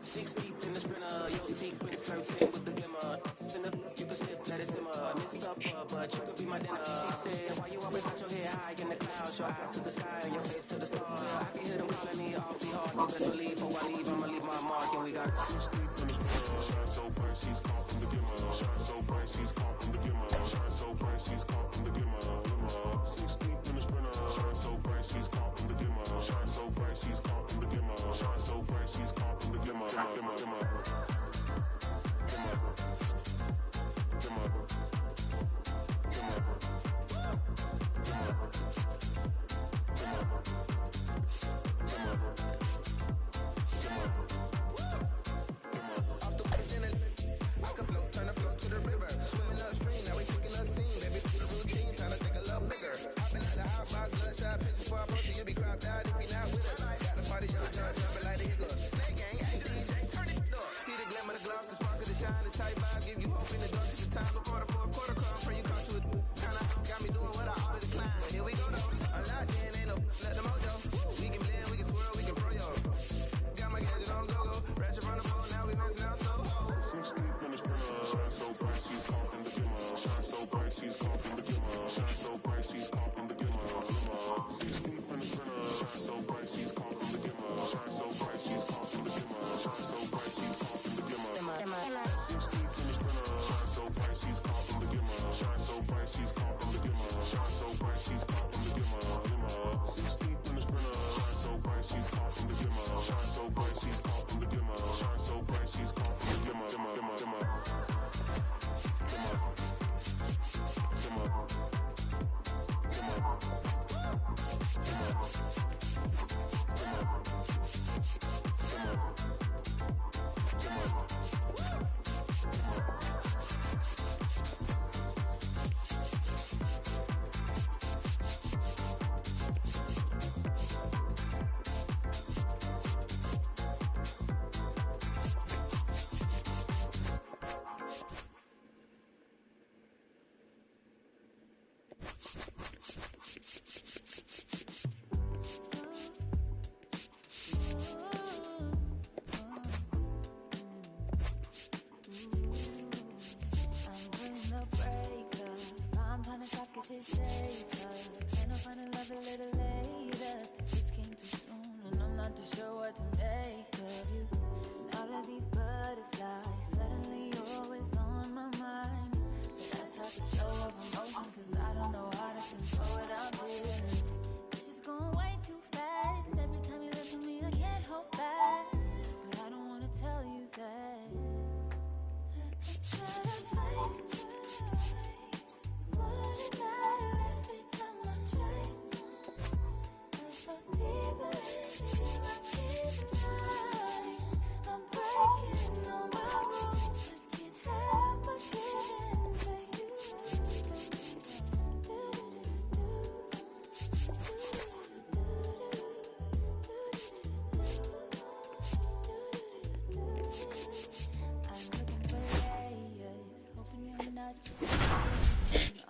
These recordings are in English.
Six deep in the sprinter, your sequence flirting with the glimmer. You can slip, let it simmer. Miss supper, but you could be my dinner. She said, why you always got your head high in the clouds? Your eyes to the sky and your face to the stars. I can hear them calling me awfully hard. You best believe before I leave, I'ma leave my mark. And we got six deep in the sprinter. Shine so bright, she's caught in the glimmer. Shine so bright, she's caught in the glimmer. Shine so bright, she's caught in the glimmer. Six deep in the sprinter. Shine so bright, she's caught in the glimmer. Shine so bright, she's caught in the glimmer. Shine so bright, she's caught in the glimmer.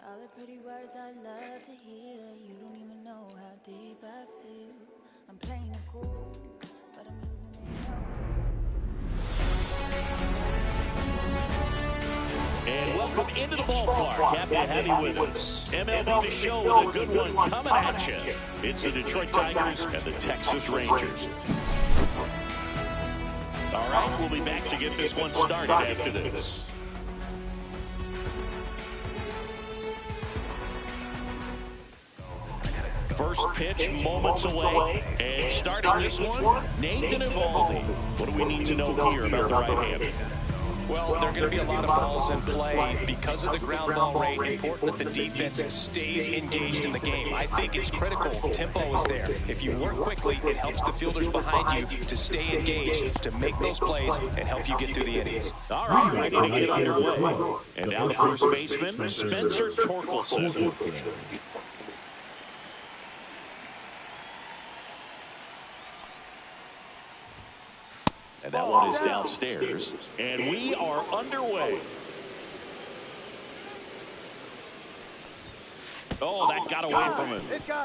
All the pretty words I love to hear. You don't even know how deep I feel. I'm playing it cool, but I'm losing it. And welcome into the ballpark. Happy to have you with us. MLB The Show with a good one coming at you. It's the Detroit Tigers and the Texas Rangers. All right, we'll be back to get this one started after this. First pitch moments away, and starting this one, Nathan Eovaldi. What do we need to know here about the right-hander? Well, there are going to be a lot of balls in play because of the ground ball rate. Important that the defense stays engaged in the game. I think it's critical. Tempo is there. If you work quickly, it helps the fielders behind you to stay engaged, to make those plays, and help you get through the innings. All right, ready to get underway. And now the first baseman, Spencer Torkelson. And that one is downstairs. And we are underway. Oh, that got away from him.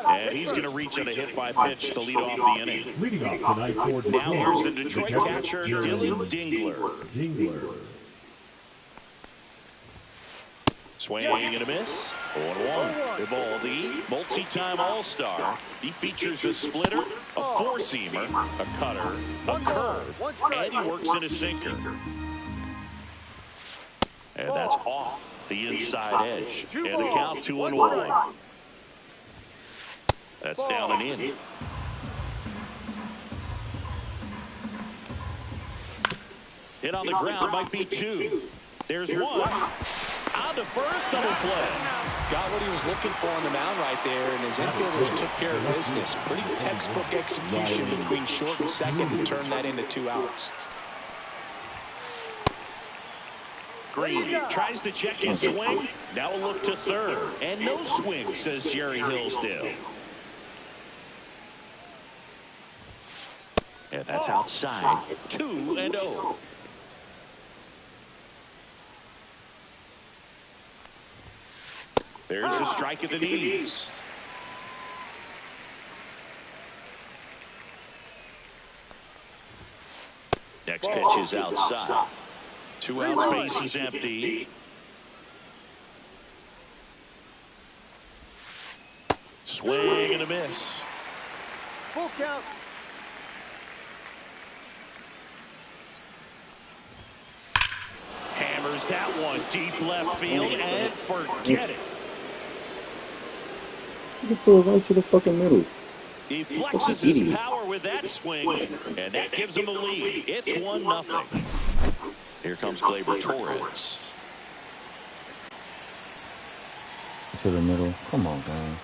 And he's going to reach on a hit by pitch to lead off the inning. Leading off tonight for Detroit. Now here's the Detroit catcher, Dylan Dingler. Swing and a miss. 0-1. Eovaldi, multi-time All-Star. He features a splitter, a four-seamer, a cutter, a curve, and he works in a sinker. And that's off the inside edge. And a count 2-1. That's down and in. Hit on the ground might be two. There's one. On to first, double play. Got what he was looking for on the mound right there, and his infielders took care of business. Pretty textbook execution between short and second to turn that into 2 outs. Green tries to check his swing. Now a look to third. And no swing, says Jerry Hillsdale. And that's outside. 2-0. There's a strike at the knees. Next pitch is outside. 2 outs, base is empty. Swing and a miss. Full count. Hammers that one deep left field and forget it. You can pull it right to the fucking middle. He flexes his power with that swing, and that gives him a lead. It's 1-0. Here comes Gleyber Torres. To the middle. Come on, man.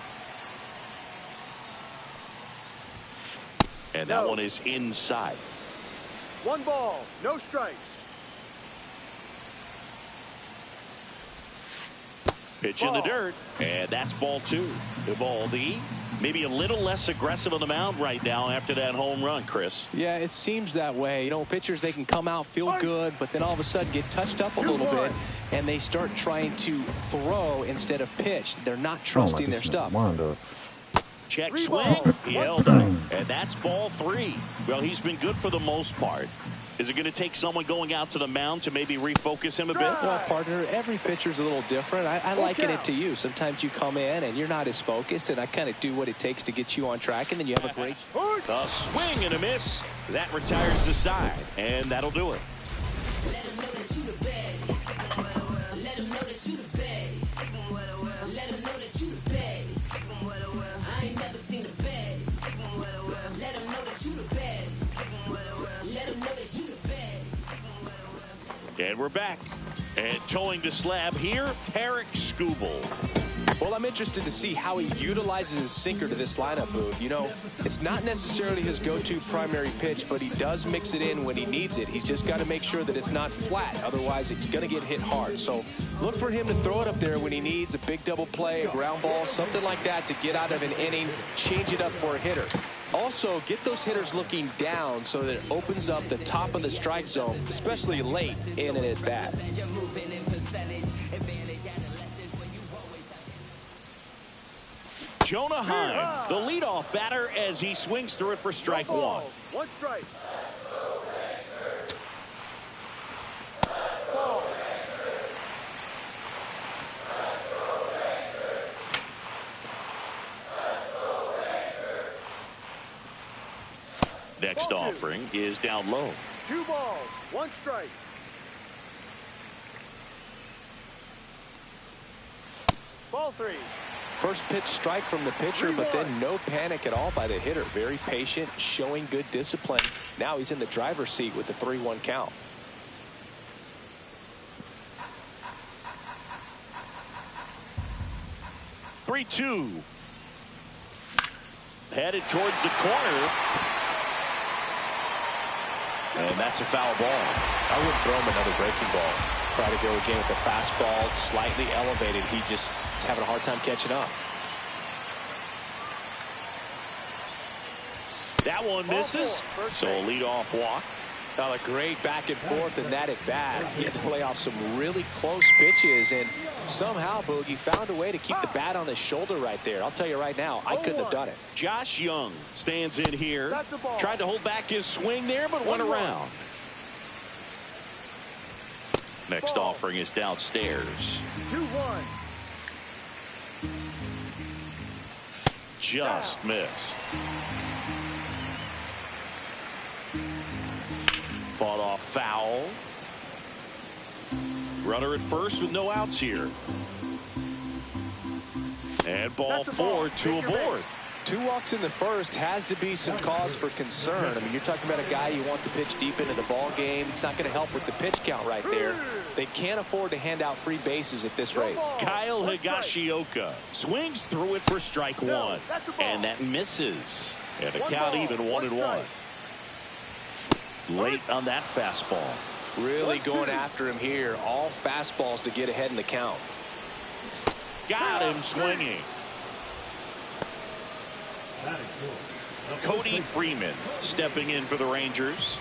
And that one is inside. 1 ball, no strikes. Pitch in the dirt, and that's ball 2. Eovaldi, maybe a little less aggressive on the mound right now after that home run, Chris. Yeah, it seems that way. You know, pitchers, they can come out, feel good, but then all of a sudden get touched up a little bit, and they start trying to throw instead of pitch. They're not trusting their stuff. Check swing. He held it, and that's ball 3. Well, he's been good for the most part. Is it going to take someone going out to the mound to maybe refocus him a bit? Well, partner, every pitcher's a little different. I liken it to you. Sometimes you come in and you're not as focused, and I kind of do what it takes to get you on track, and then you have a great... A swing and a miss. That retires the side, and that'll do it. Let him know that you the best. Let him know that you the best. Let him know that you the best. I ain't never seen the best. Let him know that you the best. Let him know that you the best. And we're back. And towing the slab here, Tarik Skubal. Well, I'm interested to see how he utilizes his sinker to this lineup, Boog. You know, it's not necessarily his go-to primary pitch, but he does mix it in when he needs it. He's just got to make sure that it's not flat. Otherwise, it's going to get hit hard. So look for him to throw it up there when he needs a big double play, a ground ball, something like that to get out of an inning, change it up for a hitter. Also, get those hitters looking down so that it opens up the top of the strike zone, especially late in an at-bat. Jonah Heim, the leadoff batter, as he swings through it for strike 1. 1 strike. Next offering is down low. 2 balls, 1 strike. Ball 3. First pitch strike from the pitcher, but then no panic at all by the hitter. Very patient, showing good discipline. Now he's in the driver's seat with the 3-1 count. 3-2. Headed towards the corner. And that's a foul ball. I wouldn't throw him another breaking ball. Try to go again with the fastball slightly elevated. He just is having a hard time catching up. That one misses. So a leadoff walk. Now a great back and forth in that at bat. He had to play off some really close pitches, and somehow Boogie found a way to keep the bat on his shoulder right there. I'll tell you right now, I couldn't have done it. Josh Young stands in here. Tried to hold back his swing there, but went around. Next offering is downstairs. 2-1. Just missed. Fought off foul. Runner at first with no outs here. And ball 4, 2 aboard. 2 walks in the first has to be some cause for concern. I mean, you're talking about a guy you want to pitch deep into the ball game. It's not going to help with the pitch count right there. They can't afford to hand out free bases at this rate. Kyle Higashioka swings through it for strike 1. And that misses. And the count even 1-1. Late on that fastball. Really going after him here. All fastballs to get ahead in the count. Got him swinging. Cody Freeman stepping in for the Rangers.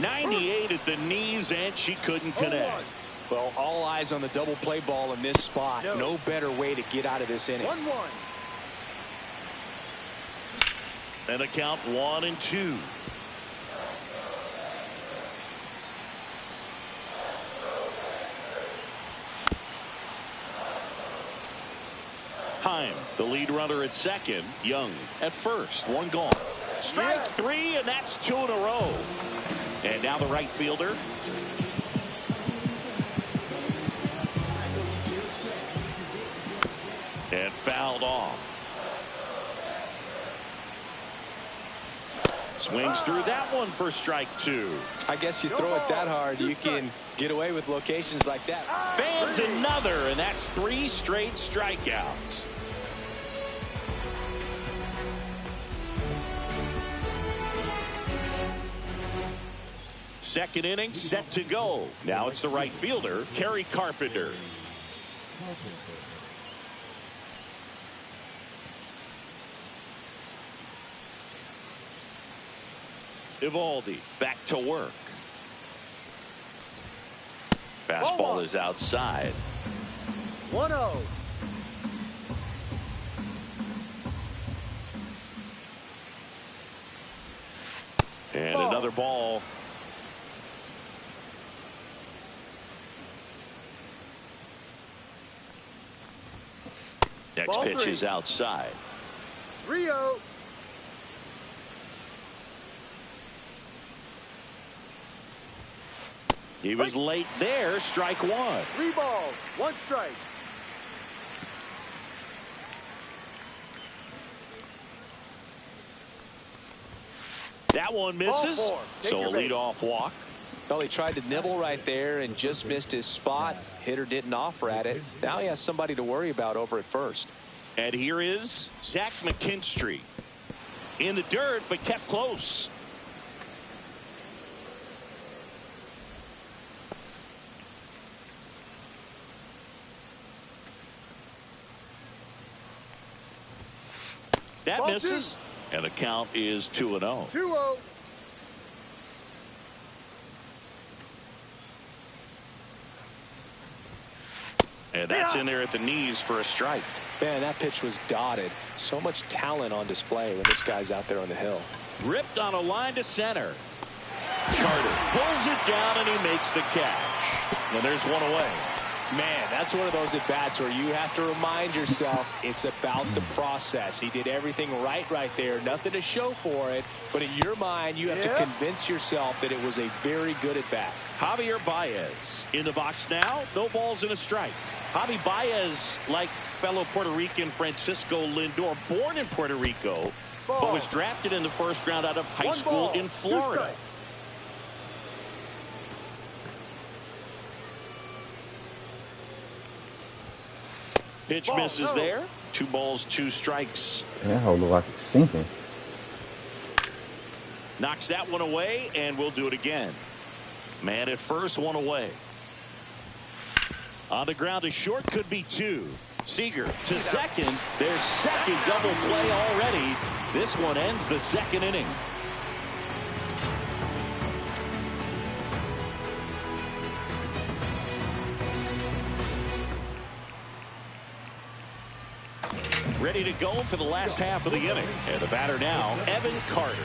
98 at the knees, and she couldn't connect. Well, all eyes on the double play ball in this spot. No better way to get out of this inning. 1-1. And a count 1-2. Heim, the lead runner at second. Young at first. 1 gone. Strike 3, and that's 2 in a row. And now the right fielder. And fouled off. Swings through that one for strike 2. I guess you throw it that hard, you can get away with locations like that. Fans another, and that's 3 straight strikeouts. Second inning set to go. Now it's the right fielder, Kerry Carpenter. Eovaldi back to work. Fastball is outside. 1-0. And another ball. Next pitch is outside. 3-0. He was late there. Strike 1. 3 balls, 1 strike. That one misses. Ball 4. So a leadoff walk. Well, he tried to nibble right there and just missed his spot. Hitter didn't offer at it. Now he has somebody to worry about over at first. And here is Zach McKinstry. In the dirt, but kept close. That misses. And the count is 2-0. 2-0. And that's in there at the knees for a strike. Man, that pitch was dotted. So much talent on display when this guy's out there on the hill. Ripped on a line to center. Carter pulls it down and he makes the catch. And there's one away. Man, that's one of those at-bats where you have to remind yourself it's about the process. He did everything right there. Nothing to show for it. But in your mind, you have to convince yourself that it was a very good at-bat. Javier Baez in the box now. No balls and a strike. Javi Baez, like fellow Puerto Rican Francisco Lindor, born in Puerto Rico, but was drafted in the first round out of high school in Florida. Pitch Ball, misses no. there. 2 balls, 2 strikes. And that hole look like it's sinking. Knocks that one away, and we'll do it again. Man at first, 1 away. On the ground to short, could be 2. Seager to second. Their second double play already. This one ends the 2nd inning. Ready to go for the last half of the inning. And the batter now, Evan Carter.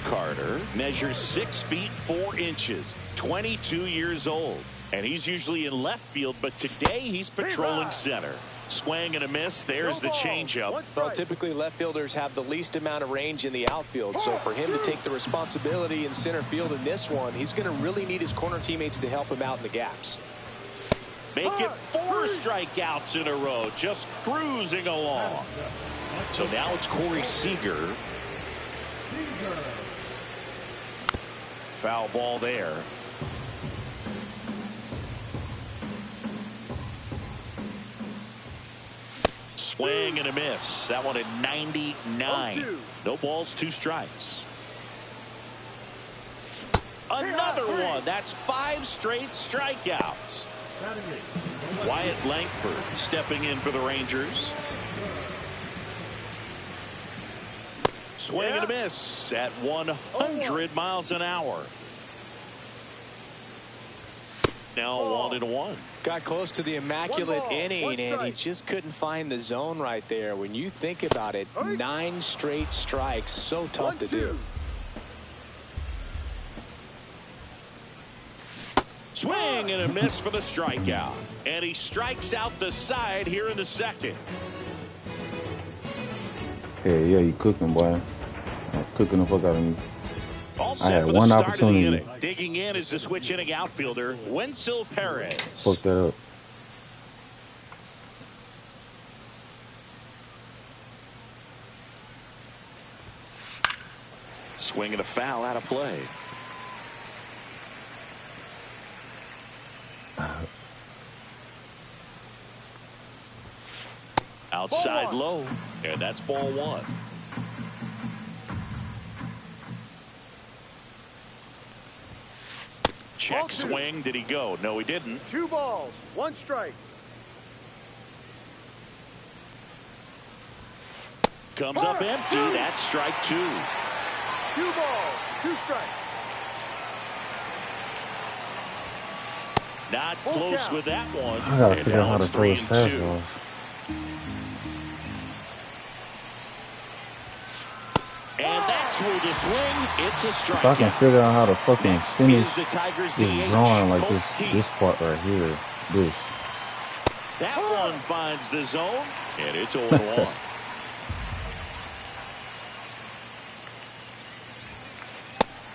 Carter measures 6 feet 4 inches, 22 years old. And he's usually in left field, but today he's patrolling center. Swing and a miss. There's the changeup. Well, typically left fielders have the least amount of range in the outfield. So for him to take the responsibility in center field in this one, he's going to really need his corner teammates to help him out in the gaps. Make it 4 strikeouts in a row, just cruising along. So now it's Corey Seager. Foul ball there. Swing and a miss. That one at 99. No balls, 2 strikes. Another one. That's 5 straight strikeouts. Wyatt Langford stepping in for the Rangers. Swing and a miss at 100 miles an hour. Now 1-1. Got close to the immaculate inning, and he just couldn't find the zone right there. When you think about it, 9 straight strikes, so tough to do. Swing and a miss for the strikeout. And he strikes out the side here in the 2nd. Hey, yeah, you cooking, boy. Cooking the fuck out of me. All I set had for the one start opportunity. of the inning. Digging in is the switch inning outfielder, Wenceel Perez. Fuck that up. Swing and a foul out of play. Outside low, and that's ball 1. Check swing. Did he go? No, he didn't. 2 balls, 1 strike. Comes up empty. That's strike 2. 2 balls, 2 strikes. Not close with that one. I gotta And figure out now how to it's throw his 3-2. fastballs. And that's where the swing. It's a If I can strikeout. figure out how to fucking Next finish is the Tigers' this DH, drawing like Colt Keith. this part right here. This. That one finds the zone, and it's 0-1.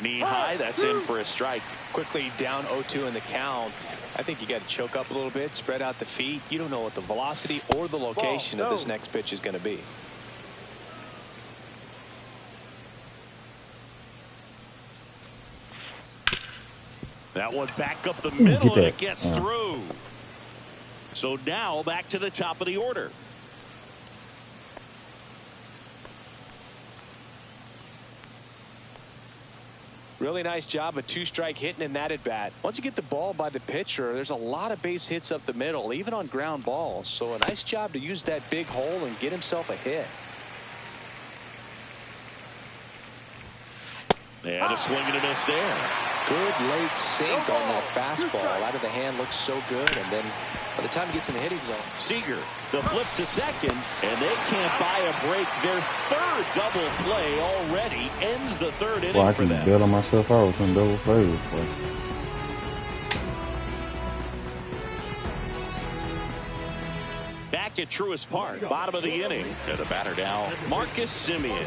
Knee high, that's in for a strike. Quickly down 0-2 in the count. I think you got to choke up a little bit, spread out the feet. You don't know what the velocity or the location of this next pitch is going to be. That one back up the middle, and it that. gets through. So now back to the top of the order. Really nice job of 2-strike hitting in that at bat. Once you get the ball by the pitcher, there's a lot of base hits up the middle, even on ground balls. So a nice job to use that big hole and get himself a hit. And a swing and a miss there. Good late sink on that fastball. Out of the hand, looks so good. And then by the time he gets in the hitting zone. Seager, the flip to second, and they can't buy a break. Their 3rd double play already ends the 3rd inning Well, I for can them. bail on myself out with some double plays. But Back at Truist Park, bottom of the inning. And the batter now, Marcus Semien.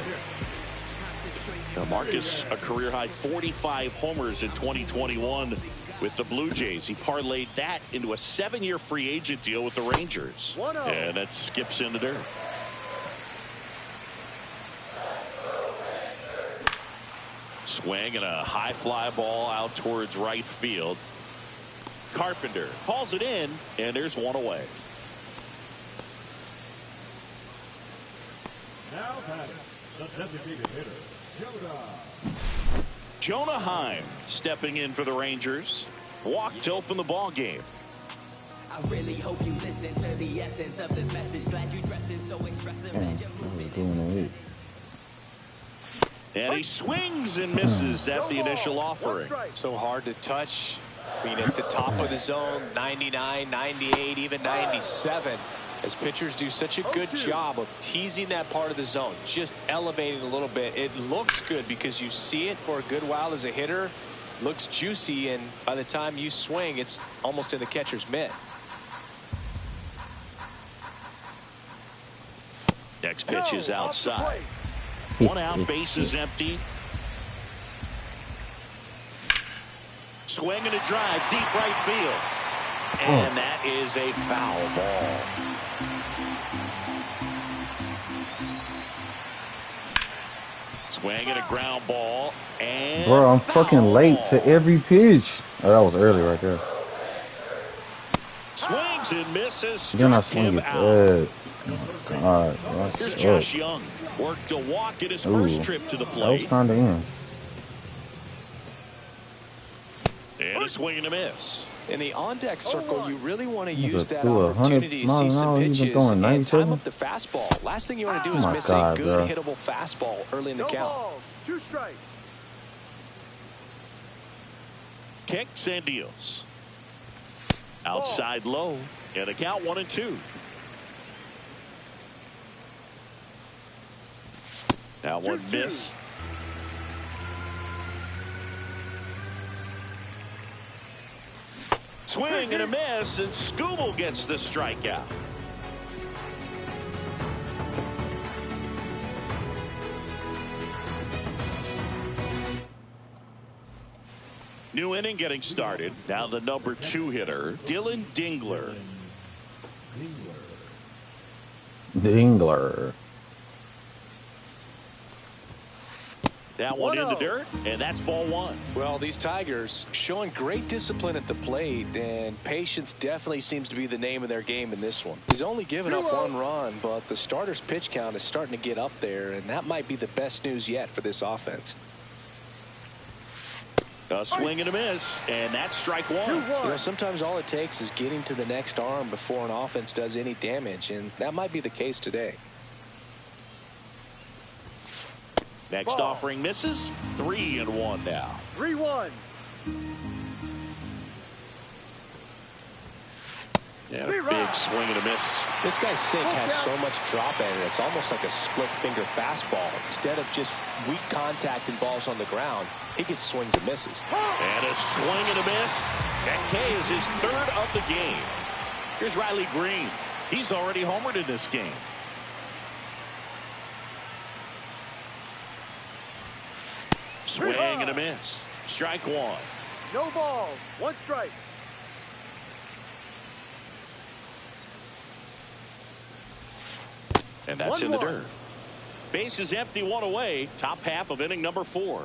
Now Marcus, a career-high 45 homers in 2021 with the Blue Jays. He parlayed that into a 7-year free agent deal with the Rangers. And that skips in the dirt. Swing and a high fly ball out towards right field. Carpenter hauls it in, and there's one away. Jonah Heim stepping in for the Rangers. Walked to open the ball game. I really hope you listen to the essence of this message. Glad you dressing so expressive. Damn, that was doing it. And he swings and misses at the initial offering. So hard to touch. I mean, at the top of the zone, 99, 98, even 97. As pitchers do such a good job of teasing that part of the zone, just elevating a little bit. It looks good because you see it for a good while as a hitter. Looks juicy, and by the time you swing, it's almost in the catcher's mitt. Next pitch is outside. 1 out, bases empty. Swing and a drive, deep right field. And that is a foul ball. Swing and a ground ball. And bro, I'm fucking late to every pitch. Oh, that was early right there. Swings and misses. You're not Struck him swinging. out. Oh, God. Here's Josh Young. Worked to walk at his first trip to the That plate. was kind of in. And a swing and a miss. In the on-deck circle, you really want to use that threw 100 opportunity to see some miles an hour, he's been pitches throwing and 97. time up the fastball. Last thing you want to do is my miss God, a good bro. hittable fastball early in the count. 2 strikes. Kicks and deals. Outside low. And a count 1-2. That one missed. Swing and a miss, and Skubal gets the strikeout. New inning getting started. Now the number 2 hitter, Dylan Dingler. Dingler. That one in the dirt, and that's ball 1. Well, these Tigers showing great discipline at the plate, and patience definitely seems to be the name of their game in this one. He's only given up 1 run, but the starter's pitch count is starting to get up there, and that might be the best news yet for this offense. A swing and a miss, and that's strike 1. You know, sometimes all it takes is getting to the next arm before an offense does any damage, and that might be the case today. Next offering misses. 3-1 now. 3-1. And a big swing and a miss. This guy's sink has so much drop in it. It's almost like a split finger fastball. Instead of just weak contact and balls on the ground, he gets swings and misses. And a swing and a miss. That K is his 3rd of the game. Here's Riley Green. He's already homered in this game. Swing and a miss. Strike 1. No balls. 1 strike. And that's in the dirt. Base is empty, 1 away. Top half of inning number 4.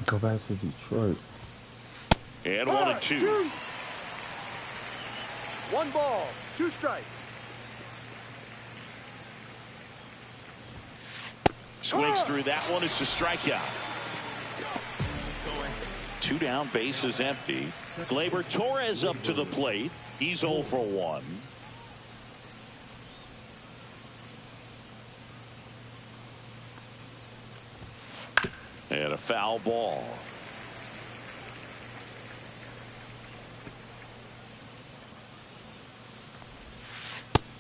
Go back to Detroit. And 1-2. 1 ball. 2 strikes. Swings through that one. It's a strikeout. 2 down, base is empty. Gleyber Torres up to the plate. He's 0 for 1. And a foul ball.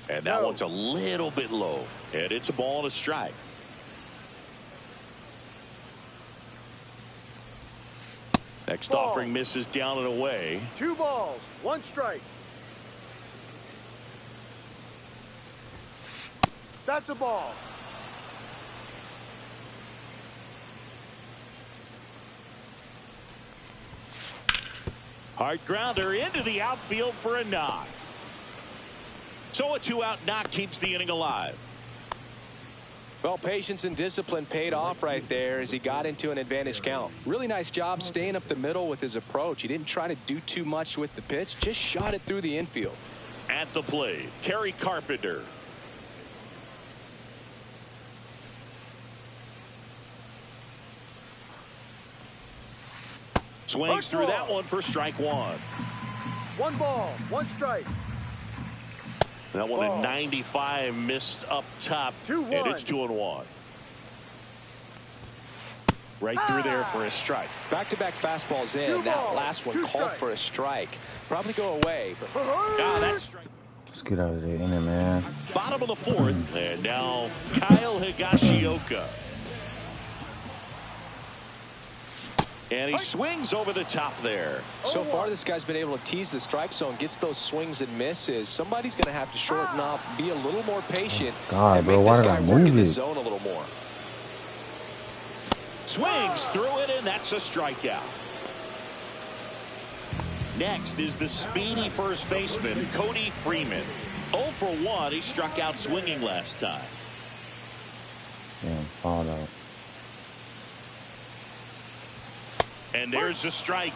And that one's a little bit low. And it's a ball and a strike. Next offering misses down and away. 2 balls. 1 strike. That's a ball. Hard grounder into the outfield for a knock. So a 2-out knock keeps the inning alive. Well, patience and discipline paid off right there as he got into an advantage count. Really nice job staying up the middle with his approach. He didn't try to do too much with the pitch, just shot it through the infield. At the plate, Kerry Carpenter. Swings through that one for strike one. 1 ball, 1 strike. That one at 95 missed up top. 2-1. And it's 2-1. Right through there for a strike. Back-to-back fastballs in. That last one called for a strike. Probably go away. But That's strike. Let's get out of there, inning, man. Bottom of the fourth. And now Kyle Higashioka. And he swings over the top there. So far, this guy's been able to tease the strike zone, gets those swings and misses. Somebody's going to have to shorten up, be a little more patient, and make this guy work in the zone a little more. Swings through it, and that's a strikeout. Next is the speedy first baseman, Cody Freeman. 0 for 1. He struck out swinging last time. Damn, fouled out. And there's a strike.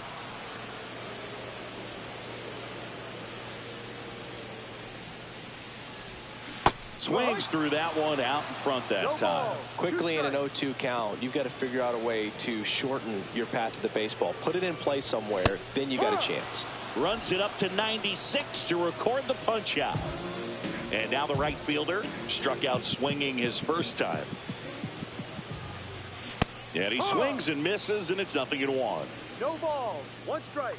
Swings through that one out in front that time. Quickly in an 0-2 count, you've got to figure out a way to shorten your path to the baseball. Put it in play somewhere, then you got a chance. Runs it up to 96 to record the punch out. And now the right fielder struck out swinging his first time. And he swings and misses, and it's 0-1. No balls, 1 strike.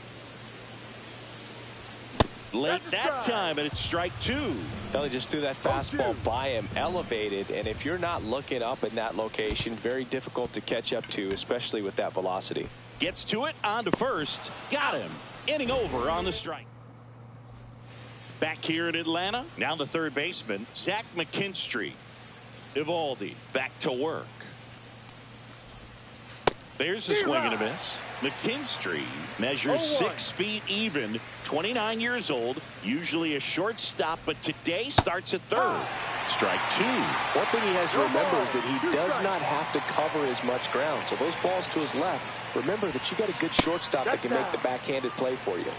Late that time, and it's strike 2. Ellie just threw that fastball by him, elevated, and if you're not looking up in that location, very difficult to catch up to, especially with that velocity. Gets to it, on to first. Got him. Inning over on the strike. Back here in Atlanta, now the third baseman, Zach McKinstry. Evaldi back to work. There's a swing and a miss. McKinstry measures 6 feet even, 29 years old, usually a shortstop, but today starts at third. Strike 2. One thing he has to remember is that he does not have to cover as much ground. So those balls to his left, remember that you got a good shortstop that can make the backhanded play for you.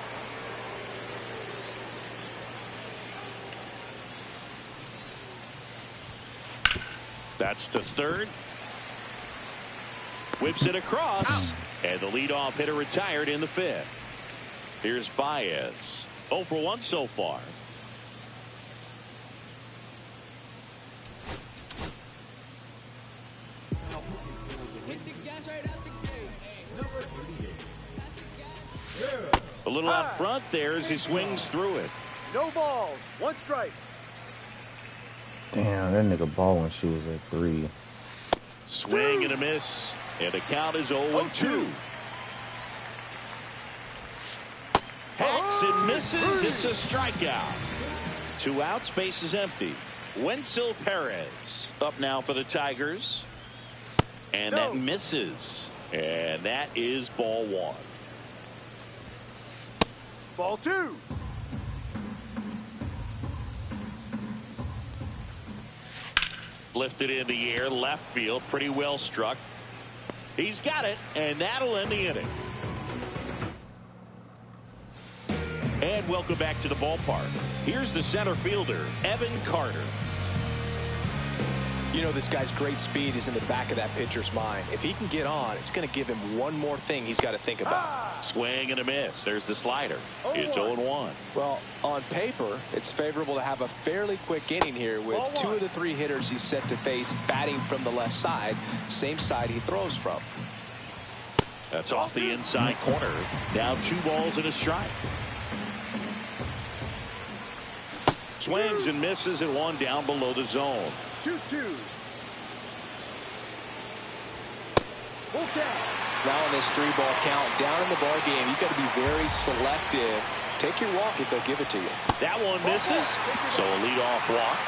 That's to third. Whips it across. And the leadoff hitter retired in the fifth. Here's Baez. 0 for 1 so far. A little out front there as he swings through it. No balls, 1 strike. Damn, that nigga ball when she was at 3. Swing and a miss. And the count is 0-2. Hacks and misses. It's a strikeout. 2 outs, base is empty. Wenzel Perez up now for the Tigers. And that misses. And that is ball 1. Ball 2. Lifted in the air, left field, pretty well struck. He's got it, and that'll end the inning. And welcome back to the ballpark. Here's the center fielder, Evan Carter. You know, this guy's great speed is in the back of that pitcher's mind. If he can get on, it's going to give him one more thing he's got to think about. Swing and a miss. There's the slider. It's 0-1. Well, on paper, it's favorable to have a fairly quick inning here with 2 of the 3 hitters he's set to face batting from the left side, same side he throws from. That's off the inside corner. Now 2 balls and a strike. Swings and misses and 1 down below the zone. 2-2. Full count. Now in this 3-ball count, down in the ball game, you've got to be very selective. Take your walk if they'll give it to you. That one misses, so a leadoff walk.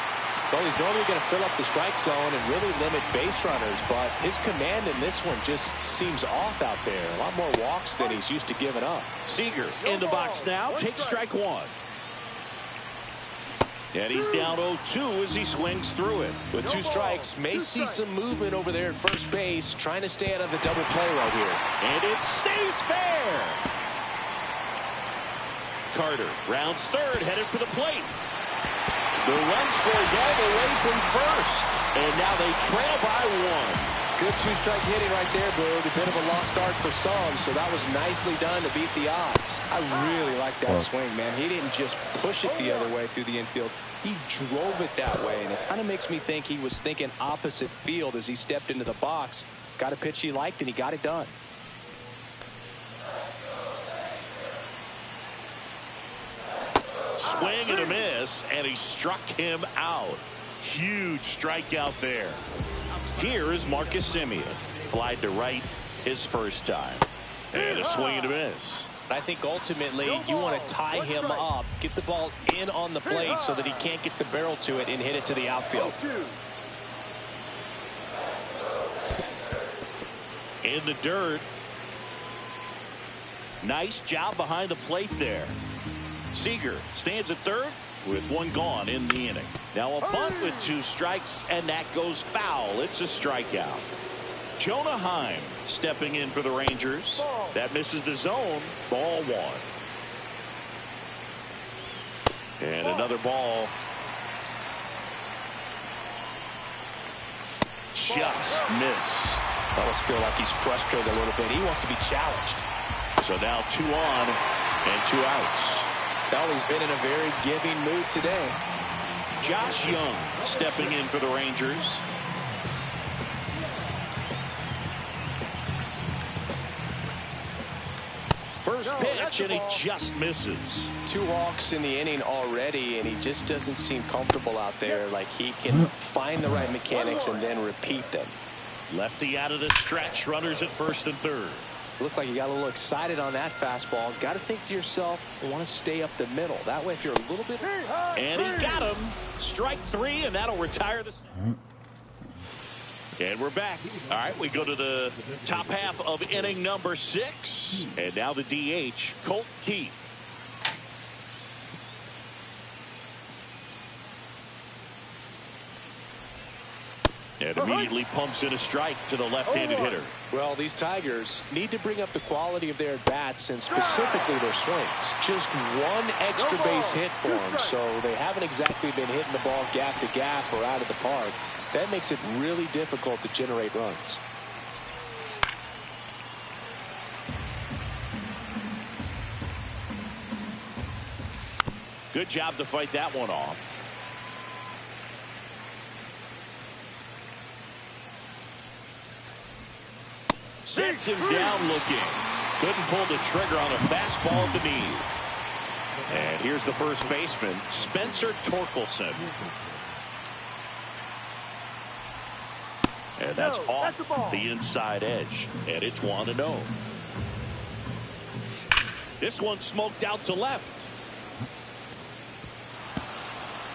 Well, he's normally going to fill up the strike zone and really limit base runners, but his command in this one just seems off out there. A lot more walks than he's used to giving up. Seager in the box now, takes strike 1. And he's down 0-2 as he swings through it. With 2 strikes, may see some movement over there at first base, trying to stay out of the double play right here. And it stays fair. Carter rounds third, headed for the plate. The run scores all the way from first. And now they trail by 1. Good two-strike hitting right there, Boog. A bit of a lost start for some, so that was nicely done to beat the odds. I really like that swing, man. He didn't just push it the other way through the infield. He drove it that way, and it kind of makes me think he was thinking opposite field as he stepped into the box. Got a pitch he liked, and he got it done. Swing and a miss, and he struck him out. Huge strikeout there. Here is Marcus Semien. Flied to right his first time. And a swing and a miss. I think ultimately you want to tie him up, get the ball in on the plate so that he can't get the barrel to it and hit it to the outfield. In the dirt. Nice job behind the plate there. Seager stands at third with one gone in the inning. Now a bunt with 2 strikes, and that goes foul. It's a strikeout. Jonah Heim stepping in for the Rangers. That misses the zone. Ball 1. And another ball. Just missed. I almost feel like he's frustrated a little bit. He wants to be challenged. So now 2 on and 2 outs. Well, he's been in a very giving mood today. Josh Young stepping in for the Rangers. First pitch, and he just misses. 2 walks in the inning already, and he just doesn't seem comfortable out there. Like he can find the right mechanics and then repeat them. Lefty out of the stretch. Runners at first and third. Looked like you got a little excited on that fastball. Got to think to yourself, I want to stay up the middle. That way, if you're a little bit... And he got him. Strike 3, and that'll retire the... And we're back. All right, we go to the top half of inning number 6. And now the DH, Colt Keith. And immediately pumps in a strike to the left-handed hitter. Well, these Tigers need to bring up the quality of their bats and specifically their swings. Just one extra base hit for them, so they haven't exactly been hitting the ball gap to gap or out of the park. That makes it really difficult to generate runs. Good job to fight that one off. Sets him down looking. Couldn't pull the trigger on a fastball at the knees. And here's the first baseman, Spencer Torkelson. And that's off the inside edge. And it's 1-0. This one smoked out to left.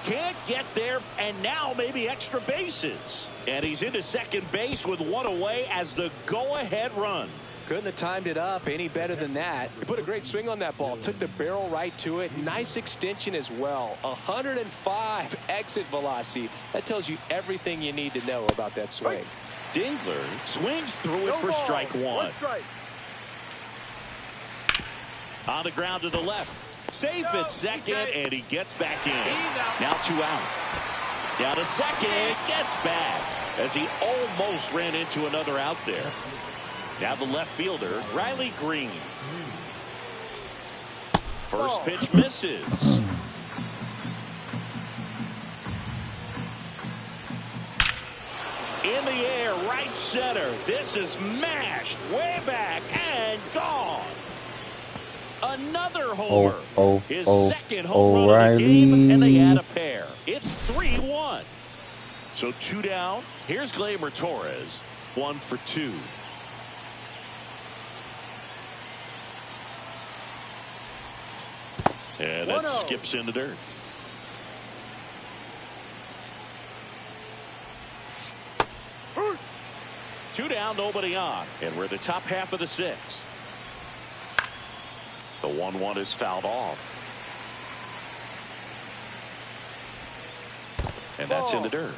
Can't get there, and now maybe extra bases. And he's into second base with 1 away as the go-ahead run. Couldn't have timed it up any better than that. He put a great swing on that ball. Took the barrel right to it. Nice extension as well. 105 exit velocity. That tells you everything you need to know about that swing. Dingler swings through it for strike 1. On the ground to the left. Safe at second, and he gets back in. Now 2 out. Down to second, gets back as he almost ran into another out there. Now the left fielder, Riley Green. First pitch misses. In the air, right center. This is mashed way back and gone. Another homer. His second home run of the game, and they add a pair. It's 3-1. So 2 down. Here's Gleyber Torres. 1 for 2. And that skips in the dirt. Two down, nobody on. And we're at the top half of the 6th. The 1-1 is fouled off. And that's in the dirt.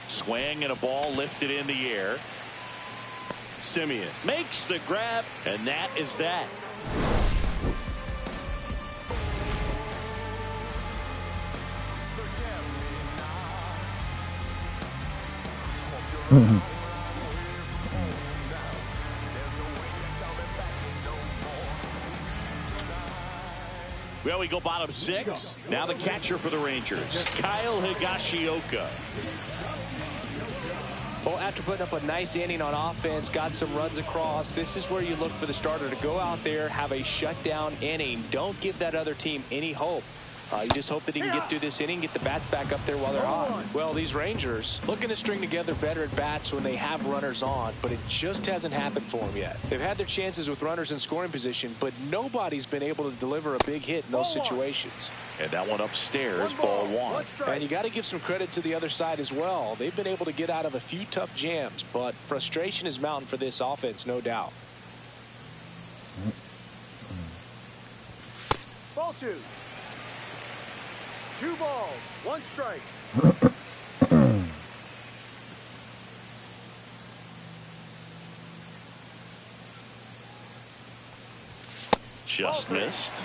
Swing and a ball lifted in the air. Semien makes the grab, and that is that. Well, we go bottom 6. Now the catcher for the Rangers, Kyle Higashioka. Well, after putting up a nice inning on offense, got some runs across, this is where you look for the starter to go out there, have a shutdown inning. Don't give that other team any hope. You just hope that he can get through this inning, get the bats back up there while they're hot. Well, these Rangers looking to string together better at bats when they have runners on, but it just hasn't happened for them yet. They've had their chances with runners in scoring position, but nobody's been able to deliver a big hit in those situations. And that one upstairs, ball 1. And you got to give some credit to the other side as well. They've been able to get out of a few tough jams, but frustration is mounting for this offense, no doubt. Ball 2. 2 balls, 1 strike. Just missed.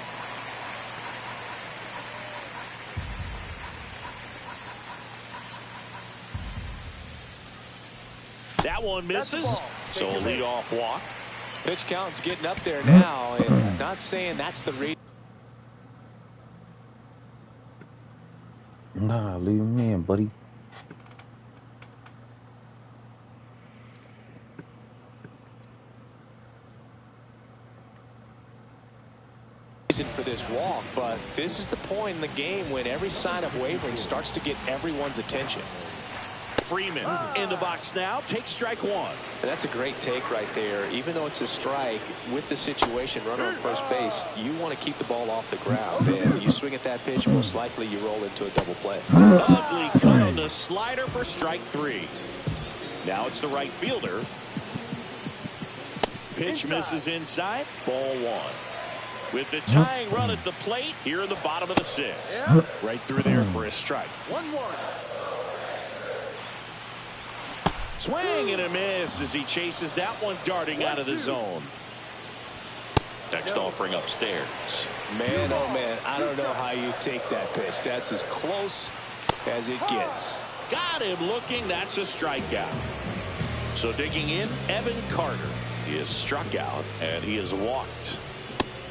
That one misses. So a leadoff walk. Pitch count's getting up there now, and I'm not saying that's the reason. Nah, leave him in, buddy. For this walk, but this is the point in the game when every sign of wavering starts to get everyone's attention. Freeman in the box now, takes strike 1. And that's a great take right there. Even though it's a strike, with the situation, runner on first base, you want to keep the ball off the ground. And you swing at that pitch, most likely you roll into a double play. Ugly cut on the slider for strike 3. Now it's the right fielder. Pitch misses inside, ball 1. With the tying run at the plate here in the bottom of the 6th. Right through there for a strike. 1-1. Swing and a miss as he chases that one darting out of the zone. Next offering upstairs. Man, oh man, I don't know how you take that pitch. That's as close as it gets. Got him looking. That's a strikeout. So digging in, Evan Carter. He is struck out and he is walked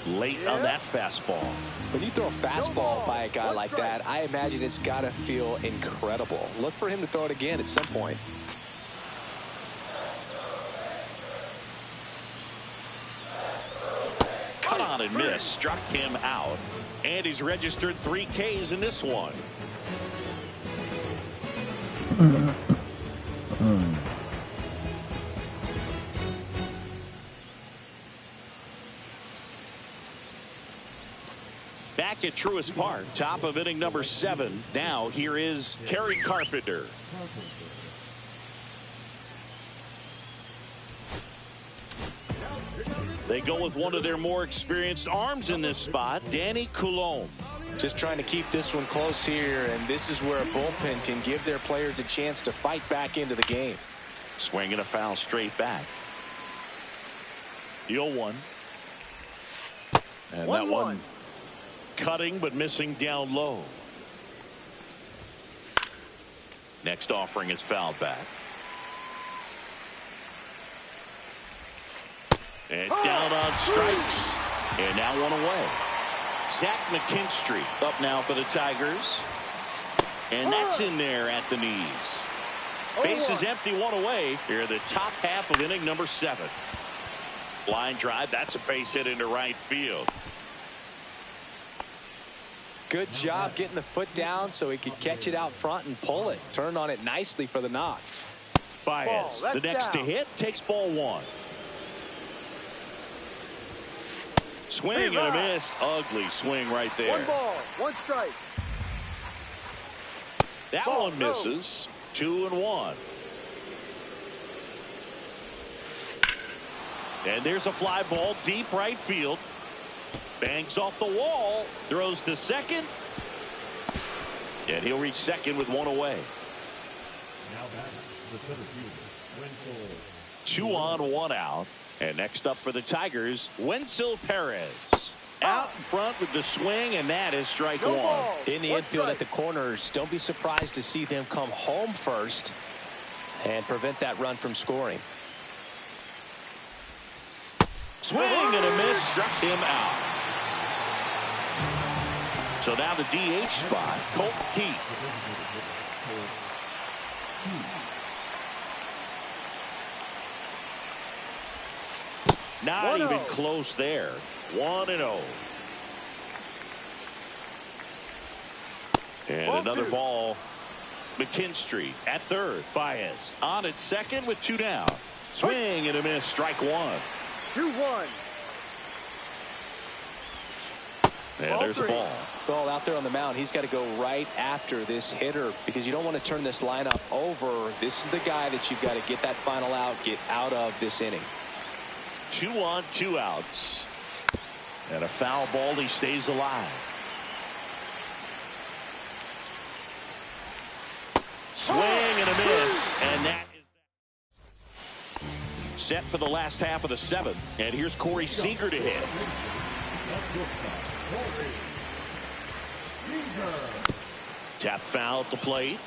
late on that fastball. When you throw a fastball by a guy like that, I imagine it's got to feel incredible. Look for him to throw it again at some point. Cut on and miss, struck him out, and he's registered 3 Ks in this one. Back at Truist Park, top of inning number 7. Now here is Kerry Carpenter. They go with one of their more experienced arms in this spot, Danny Coulombe. Just trying to keep this one close here, and this is where a bullpen can give their players a chance to fight back into the game. Swing and a foul straight back. The 0-1. And that one cutting but missing down low. Next offering is fouled back. And down on strikes. And now one away. Zach McKinstry up now for the Tigers. And that's in there at the knees. Bases empty, one away. Here the top half of inning number 7. Line drive. That's a base hit into right field. Good job getting the foot down so he could catch it out front and pull it. Turned on it nicely for the knock. Baez, the next to hit, takes ball 1. Swing and a miss. Ugly swing right there. 1 ball, 1 strike. That one misses. 2-1. And there's a fly ball deep right field. Banks off the wall. Throws to second. And he'll reach second with 1 away. Now back to the center fielder, Wenzel. 2 on, 1 out. And next up for the Tigers, Wenzel Perez. Out in front with the swing, and that is strike 1. In the infield at the corners, don't be surprised to see them come home first. and prevent that run from scoring. Swing and a miss, struck him out. So now the DH spot, Colt Keith. Not even close there. 1-0. And another ball. McKinstry at third. Baez on at second with 2 down. Swing and a miss. Strike 1. 2-1. And there's the ball. Well, out there on the mound, he's got to go right after this hitter because you don't want to turn this lineup over. This is the guy that you've got to get that final out, get out of this inning. 2 on, 2 outs. And a foul ball. He stays alive. Swing and a miss. And that is set for the last half of the 7th. And here's Corey Seager to hit. Tap foul at the plate.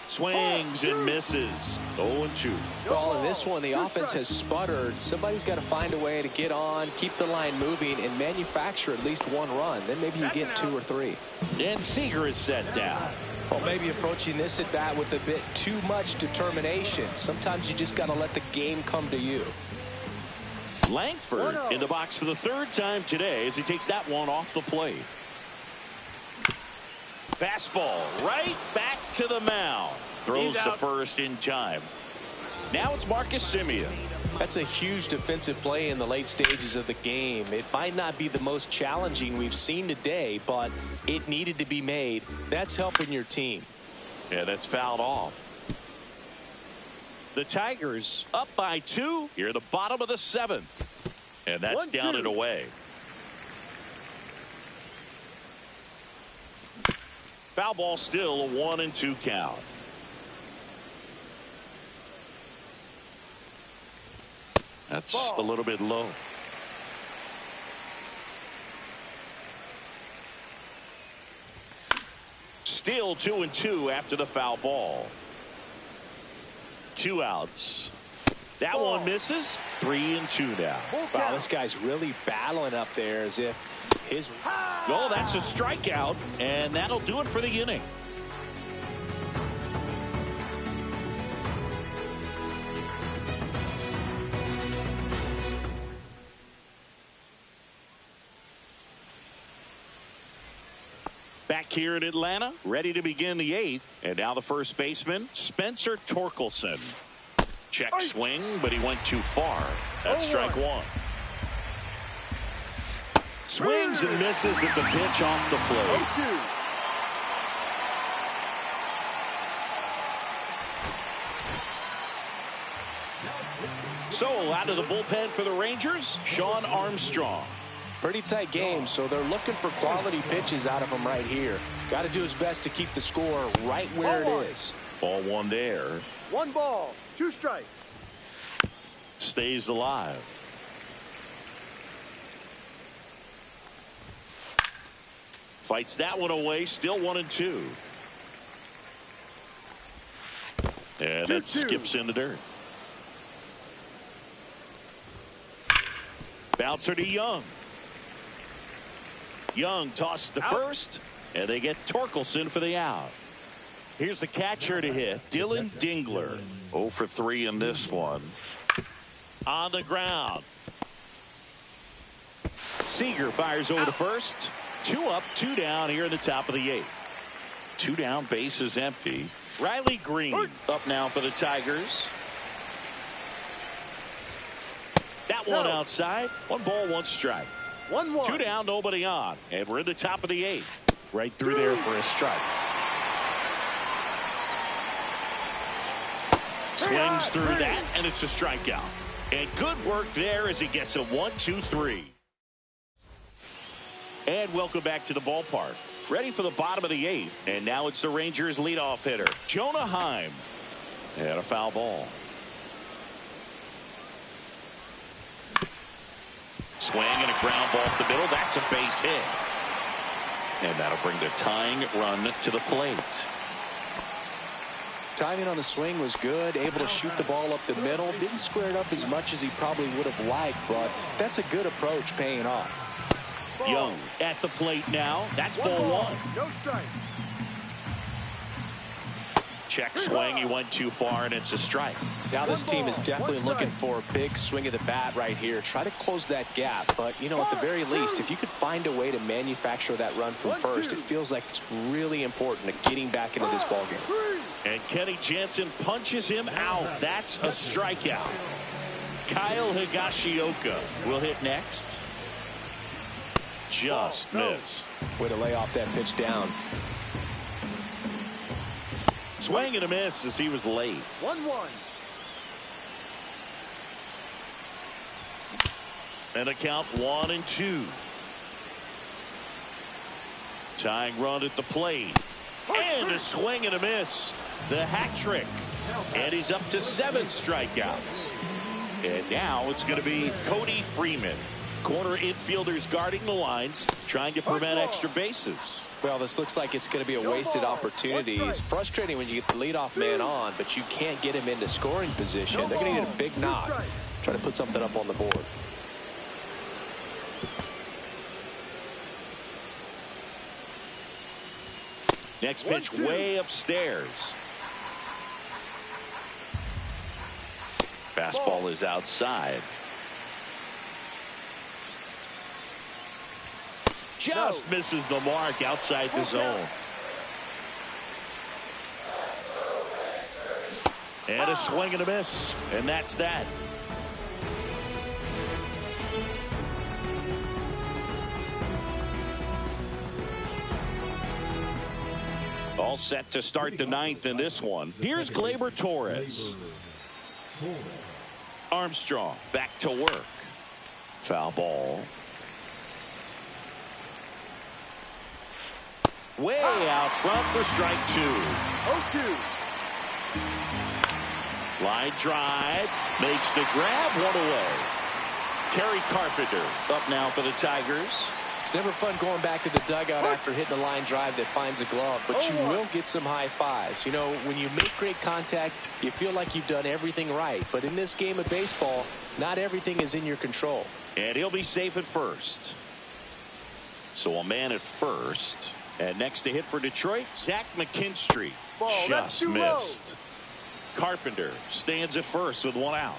Swings and misses. 0-2. Well, in this one, the offense has sputtered. Somebody's got to find a way to get on, keep the line moving, and manufacture at least 1 run. Then maybe you get 2 or 3. And Seager is set down. Well, maybe approaching this at bat with a bit too much determination. Sometimes you just got to let the game come to you. Langford in the box for the 3rd time today as he takes that one off the plate. Fastball right back to the mound. Throws the first in time. Now it's Marcus Semien. That's a huge defensive play in the late stages of the game. It might not be the most challenging we've seen today, but it needed to be made. That's helping your team. Yeah, that's fouled off. The Tigers up by 2 here at the bottom of the 7th. And that's down and away. Foul ball, still a 1-2 count. That's a little bit low. Still 2-2 after the foul ball. 2 outs. That one misses. 3-2 now. Wow, this guy's really battling up there as if his... Oh, that's a strikeout, and that'll do it for the inning. Back here in Atlanta, ready to begin the 8th. And now the first baseman, Spencer Torkelson. Check swing, but he went too far. That's strike 1. Swings and misses at the pitch off the plate. So out of the bullpen for the Rangers, Sean Armstrong. Pretty tight game, so they're looking for quality pitches out of him right here. Got to do his best to keep the score right where it is. Ball 1 there. 1 ball, 2 strikes. Stays alive. Fights that one away. Still 1-2. And that skips in the dirt. Bouncer to Young. Young tossed to first, and they get Torkelson for the out. Here's the catcher to hit, Dylan Dingler. 0 for 3 in this one. On the ground. Seager fires over to first. 2 up, 2 down here in the top of the 8th. 2 down, base is empty. Riley Green up now for the Tigers. That one outside. 1 ball, 1 strike. 1-1. 2 down, nobody on. And we're in the top of the 8th. Right through there for a strike. Swings through that, and it's a strikeout. And good work there as he gets a 1-2-3. And welcome back to the ballpark. Ready for the bottom of the 8th. And now it's the Rangers leadoff hitter, Jonah Heim. And a foul ball. Swing and a ground ball up the middle. That's a base hit. And that'll bring the tying run to the plate. Timing on the swing was good, able to shoot the ball up the middle. Didn't square it up as much as he probably would have liked, but that's a good approach paying off. Young at the plate now. That's ball one. No strike. Check swing. He went too far, and it's a strike. Now this team is definitely looking for a big swing of the bat right here. Try to close that gap. But, you know, at the very least, if you could find a way to manufacture that run from first, it feels like it's really important to getting back into this ballgame. And Kenny Jansen punches him out. That's a strikeout. Kyle Higashioka will hit next. Just missed. Way to lay off that pitch down. Swing and a miss as he was late. 1-1. And a count 1-2. Tying run at the plate. And a swing and a miss. The hat trick. And he's up to 7 strikeouts. And now it's going to be Cody Freeman. Corner infielders guarding the lines, trying to prevent extra bases. Well, this looks like it's going to be a wasted opportunity. It's frustrating when you get the leadoff man on, but you can't get him into scoring position. They're going to need a big knock. Try to put something up on the board. Next pitch way upstairs. Fastball is outside. Just misses the mark outside the zone. And a swing and a miss. And that's that. All set to start the 9th in this one. Here's Gleyber Torres. Armstrong back to work. Foul ball. Way out front for strike 2. 0-2. Line drive. Makes the grab, 1 away. Kerry Carpenter up now for the Tigers. It's never fun going back to the dugout after hitting a line drive that finds a glove, but you will get some high fives. You know, when you make great contact, you feel like you've done everything right. But in this game of baseball, not everything is in your control. And he'll be safe at first. So a man at first. And next to hit for Detroit, Zach McKinstry. Just missed. Carpenter stands at first with 1 out.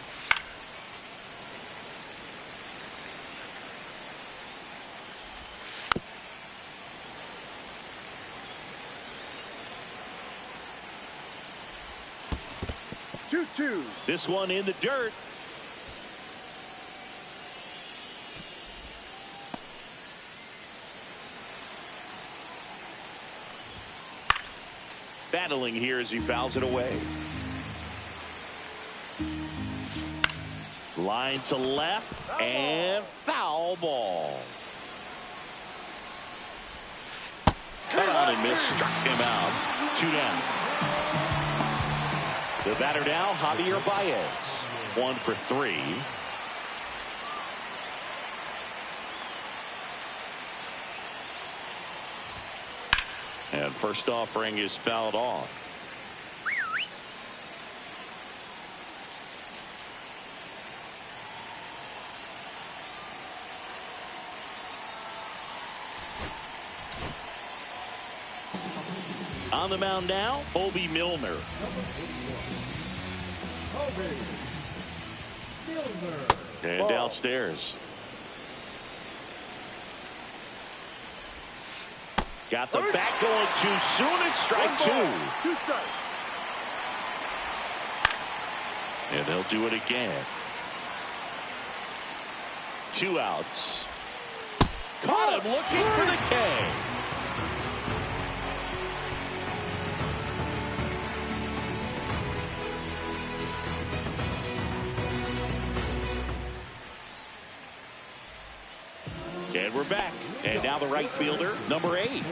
This one in the dirt. Battling here as he fouls it away. Line to left and foul ball. Cut on and miss, struck him out. 2 down. The batter now, Javier Baez. 1 for 3. And first offering is fouled off. On the mound now, Bobby Milner. And downstairs. Got the bat going too soon. It's strike 2. And they'll do it again. 2 outs. Caught him looking for the K. And we're back. And now the right fielder, number 8.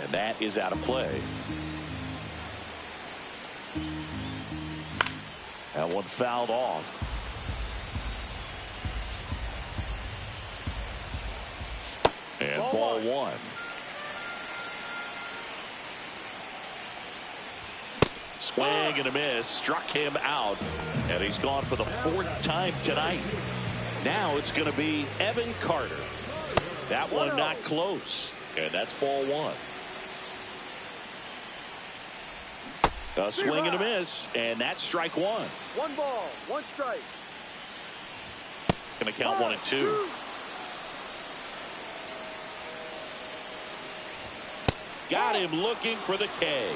And that is out of play. That one fouled off. And ball one. Swing and a miss. Struck him out. And he's gone for the 4th time tonight. Now it's going to be Evan Carter. That one not close. And that's ball one. A swing and a miss. And that's strike one. 1 ball, 1 strike. Going to count 1 and 2. Got him looking for the K.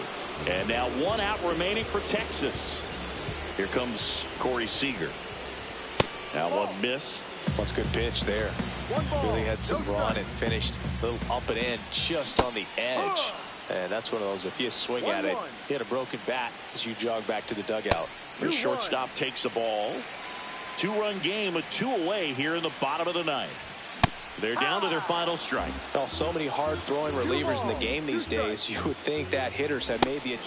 And now 1 out remaining for Texas. Here comes Corey Seager. Now one missed. That's a good pitch there. Really had some run and finished a little up and in just on the edge. And that's one of those, if you swing at it, hit a broken bat as you jog back to the dugout. The shortstop takes the ball. 2-run game, a 2 away here in the bottom of the 9th. They're down to their final strike. Well, so many hard-throwing relievers in the game these days, you would think that hitters have made the...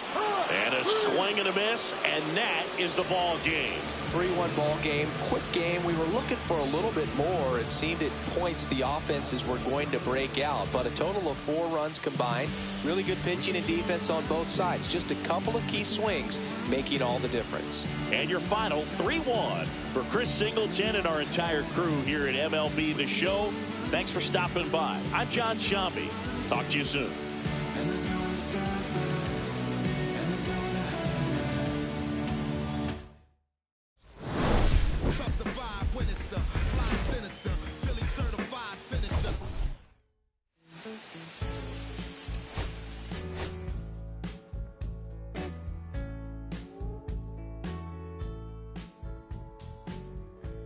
And a swing and a miss, and that is the ball game. 3-1 ball game, quick game. We were looking for a little bit more. It seemed at points the offenses were going to break out, but a total of 4 runs combined. Really good pitching and defense on both sides. Just a couple of key swings making all the difference. And your final 3-1 for Chris Singleton and our entire crew here at MLB The Show. Thanks for stopping by. I'm John Sciambi. Talk to you soon.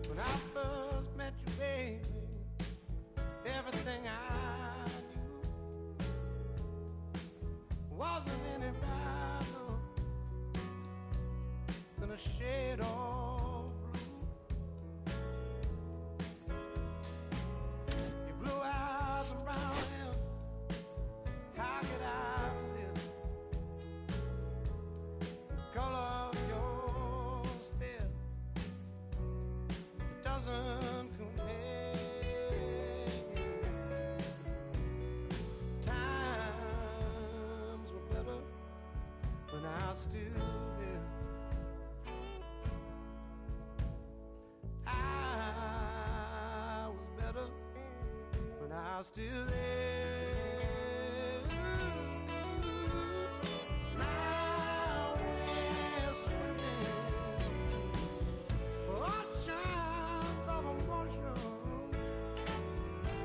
When I first met you, baby, everything I knew wasn't any brighter than a shade of blue. Your blue eyes and brown hair, how could I resist the color of your stare? It doesn't compare. Times were better when I was still there. I was better when I was still there. Now we're swimming oceans of emotions,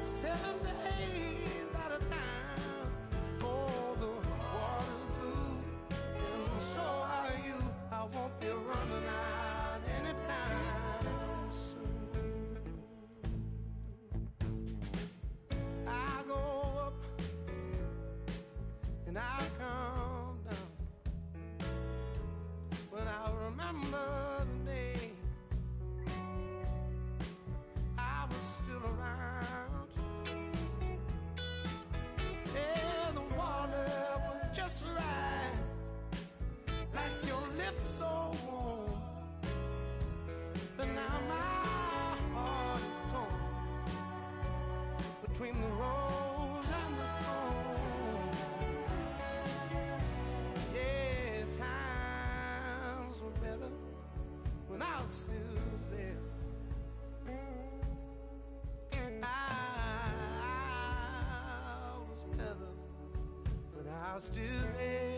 7 days at a time. Oh, the water's blue, and so are you. I won't be running out anytime soon. I go up and I come down when I remember the day I was still around. Yeah, the water was just right, like your lips so warm. But now my heart is torn between the rose and the thorn. Yeah, times were better when I was still there. I was better when I was still there.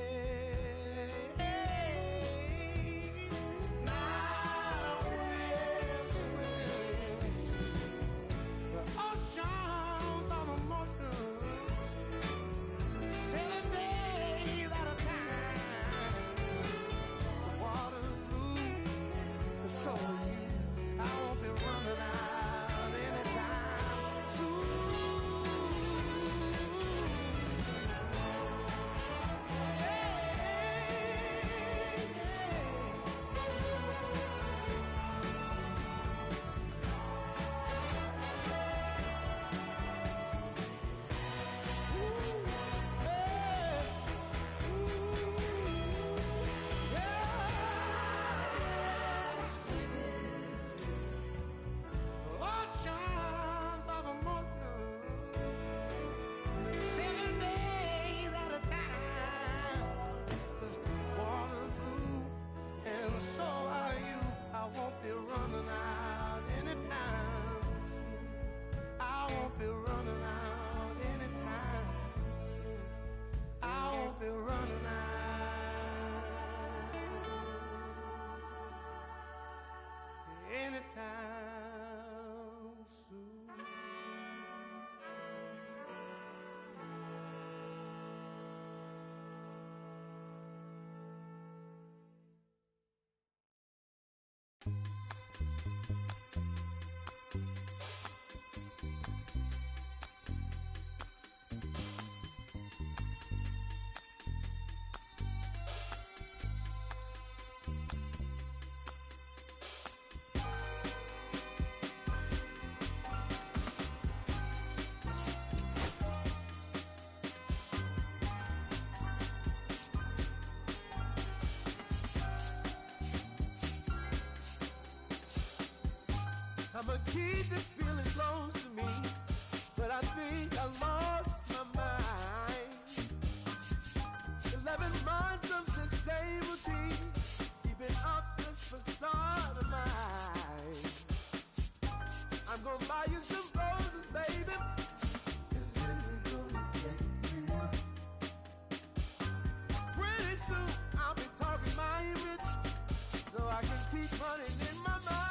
Now we're swimming the oceans of emotions, 7 days at a time. The water's blue, and so are you. I won't be running out anytime soon. I'ma keep this feeling close to me, but I think I lost my mind. 11 months of the same routine, keeping up this facade of mine. I'm gonna buy you some roses, baby, and then we're gonna get real. Pretty soon I'll be talking my image, so I can keep running in my mind.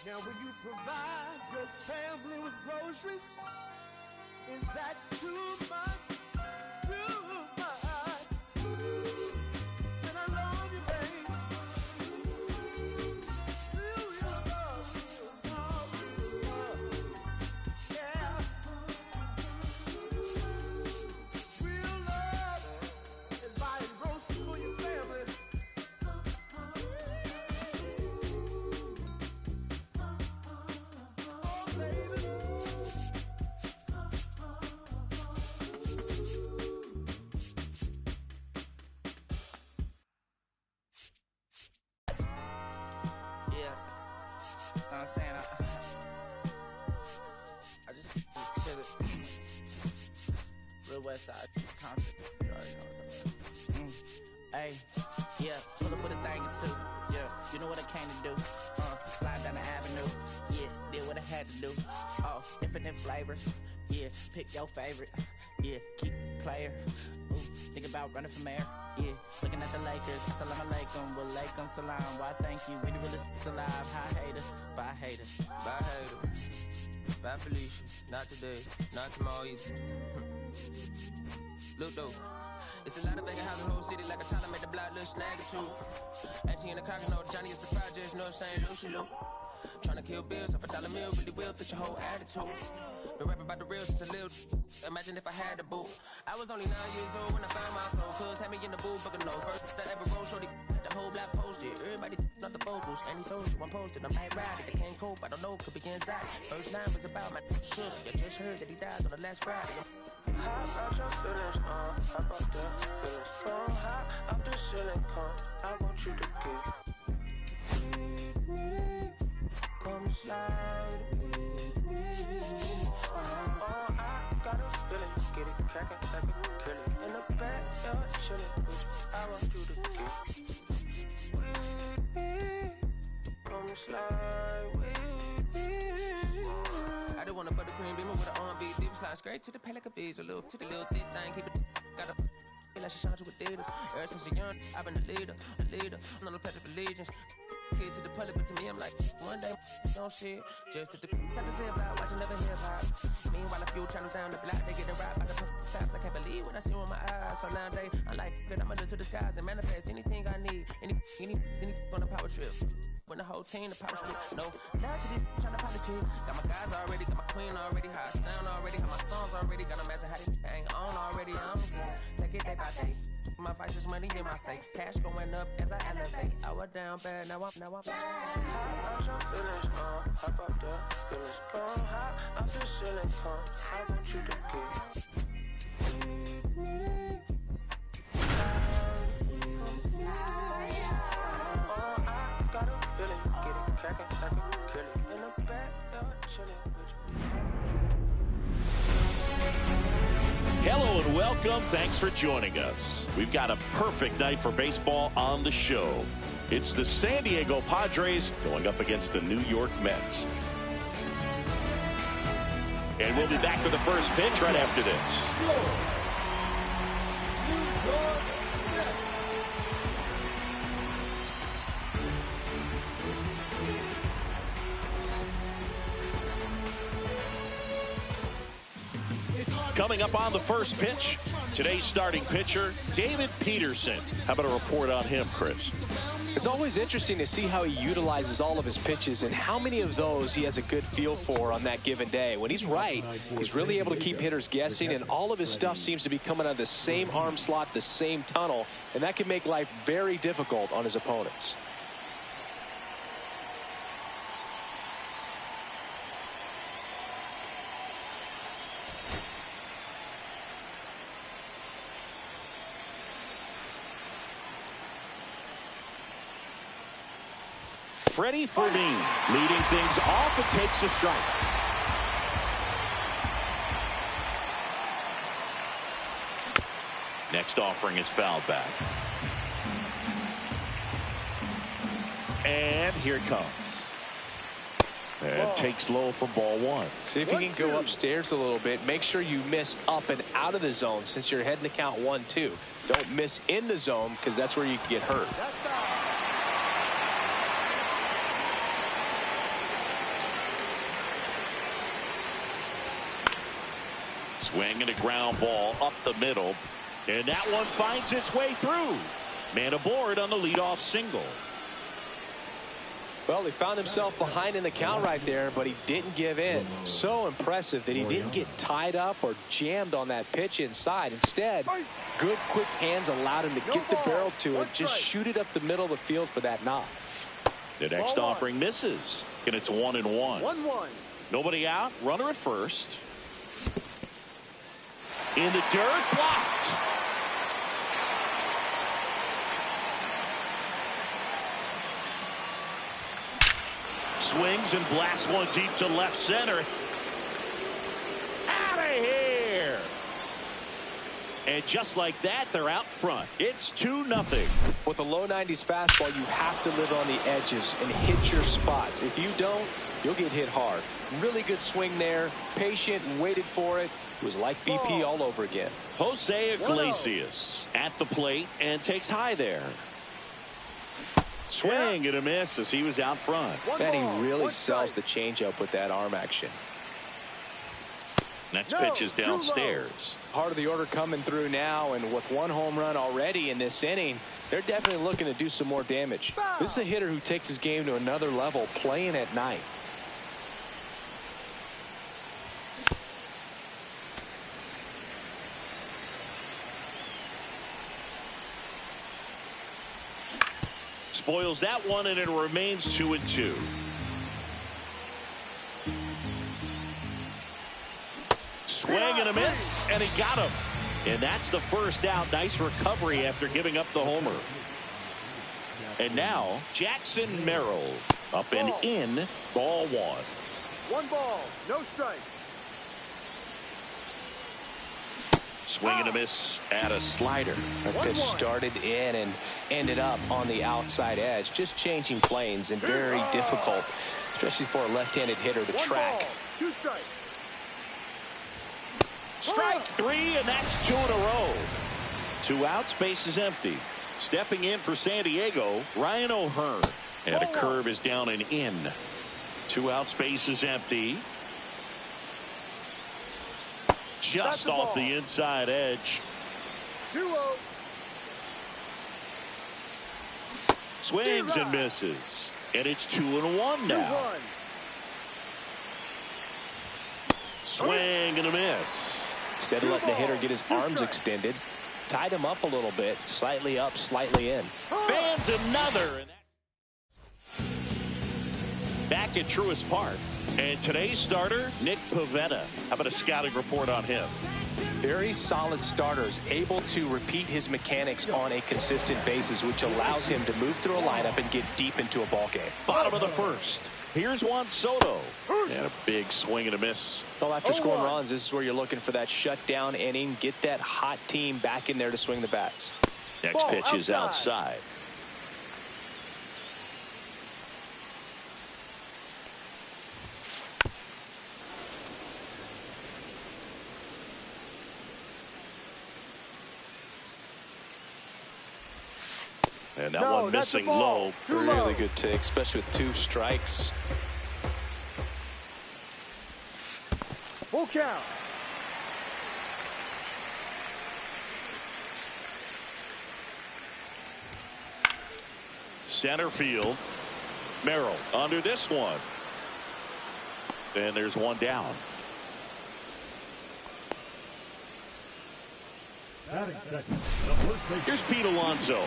Now when you provide your family with groceries, is that too much? Too much? And I love you, baby. Real love, yeah. Real love is buying groceries for your family. I'm saying I just chill it. Real West Side concert. You already know what's up. Hey, yeah, pull up with a thing or two. Yeah, you know what I came to do. Slide down the avenue. Yeah, did what I had to do. Oh, infinite flavors. Yeah, pick your favorite. Yeah, keep player. Ooh, think about running for mayor. Yeah, looking at the Lakers. Salam alaikum, walaikum salam. Why thank you, we the realest alive. Hi haters, bye haters. Bye haters, bye Felicia. Not today, not tomorrow either. Look though, it's a lot of vacant houses in the whole city, like a Tyler made the block look snag or two. Angie in the cockers, no Johnny is the projects, no St. Lucie Lou. Tryna kill bills off $1 meal, really will fit your whole attitude. Been rapping about the real since a little. Imagine if I had the boot. I was only 9 years old when I found my soul. Cuz had me in the booth, booking nose. First I ever rolled, shorty, the whole block posted. Everybody not the vocals, and he sold one posted. I'm like, ride it, I can't cope, I don't know, could be inside. First line was about my shit. You just heard that he died on the last Friday. How about your feelings, how about the feelings? From high up the ceiling, I want you to get with me. Come slide with me. Oh, I got a feeling, get it crackin' like a kill it. In the back, you're chillin' with you. I want you to get with me. Come slide with me. I just want a buttercream beamer with an R&B deep slide straight to the pay like a visa, a little to the little thick thing, keep it got a feel like she shines with Adidas. Ever since a young, I've been a leader, I'm on the pledge of allegiance. Kid to the public, but to me, I'm like, one day, no shit. Just to the got to say about watching never hip hop. Meanwhile, a few channels down the block, they getting robbed by the tops. I can't believe what I see with my eyes. So nowadays, I'm like, good, I'm into the skies and manifest anything I need. Any on a power trip. When the whole team, the power strip. No, now to the trying to politic. Got my guys already, got my queen already, how I sound already, got my songs already, got a imagine how they hang on already. I'm take it day by day. My vice is money in my safe. Cash going up as I elevate. I was down bad, now I'm How about your feelings, how about the feelings? Come high up the ceiling, I want you to get with me. Oh, I got a feeling, get it crackin' like a kill it. In the back, you're chillin' with you. Hello and welcome. Thanks for joining us. We've got a perfect night for baseball on the show. It's the San Diego Padres going up against the New York Mets. And we'll be back with the first pitch right after this. It's hard Coming up on the first pitch, today's starting pitcher, David Peterson. How about a report on him, Chris? It's always interesting to see how he utilizes all of his pitches and how many of those he has a good feel for on that given day. When he's right, he's really able to keep hitters guessing, and all of his stuff seems to be coming out of the same arm slot, the same tunnel, and that can make life very difficult on his opponents. Freddie Fermin leading things off. It takes a strike. Next offering is fouled back. And here it comes. And takes low for ball one. See if you can go upstairs a little bit. Make sure you miss up and out of the zone since you're heading to count 1-2. Don't miss in the zone because that's where you can get hurt. Swing and a ground ball up the middle. And that one finds its way through. Man aboard on the leadoff single. Well, he found himself behind in the count right there, but he didn't give in. So impressive that he didn't get tied up or jammed on that pitch inside. Instead, good quick hands allowed him to get the barrel to it, just shoot it up the middle of the field for that knock. The next offering misses, and it's 1-1. 1-1. Nobody out, runner at first. In the dirt, blocked. Swings and blasts one deep to left center. Out of here. And just like that, they're out front. It's 2-0. With a low 90s fastball, you have to live on the edges and hit your spots. If you don't, you'll get hit hard. Really good swing there. Patient, waited for it. It was like BP all over again. Jose Iglesias at the plate and takes high there. Swing and a miss as he was out front. And he really sells the changeup with that arm action. Next pitch is downstairs. Part of the order coming through now, and with one home run already in this inning, they're definitely looking to do some more damage. This is a hitter who takes his game to another level, playing at night. Spoils that one, and it remains 2-2. Swing and a miss, and he got him. And that's the first out. Nice recovery after giving up the homer. And now, Jackson Merrill up and in, ball one. 1 ball, no strikes. Swing and a miss at a slider. That pitch started in and ended up on the outside edge, just changing planes, and very difficult, especially for a left-handed hitter to track. Ball, 2 strikes. Strike 3, and that's 2 in a row. 2 outs, base is empty. Stepping in for San Diego, Ryan O'Hearn. And a curve is down and in. 2 outs, base is empty. Just off the inside edge. 2-0. Swings and misses. And it's 2-1 now. 2-1. Swing and a miss. Instead of letting the hitter get his arms extended, tied him up a little bit, slightly up, slightly in. Fans another. Back at Truist Park. And today's starter, Nick Pivetta. How about a scouting report on him? Very solid starters, able to repeat his mechanics on a consistent basis, which allows him to move through a lineup and get deep into a ball game. Bottom of the first. Here's Juan Soto. And a big swing and a miss. Well, after scoring runs, this is where you're looking for that shutdown inning. Get that hot team back in there to swing the bats. Next pitch is outside. And that one missing low. Really good take, especially with 2 strikes. Full count. Center field. Merrill under this one. And there's one down. Batting second, the first baseman. Here's Pete Alonso.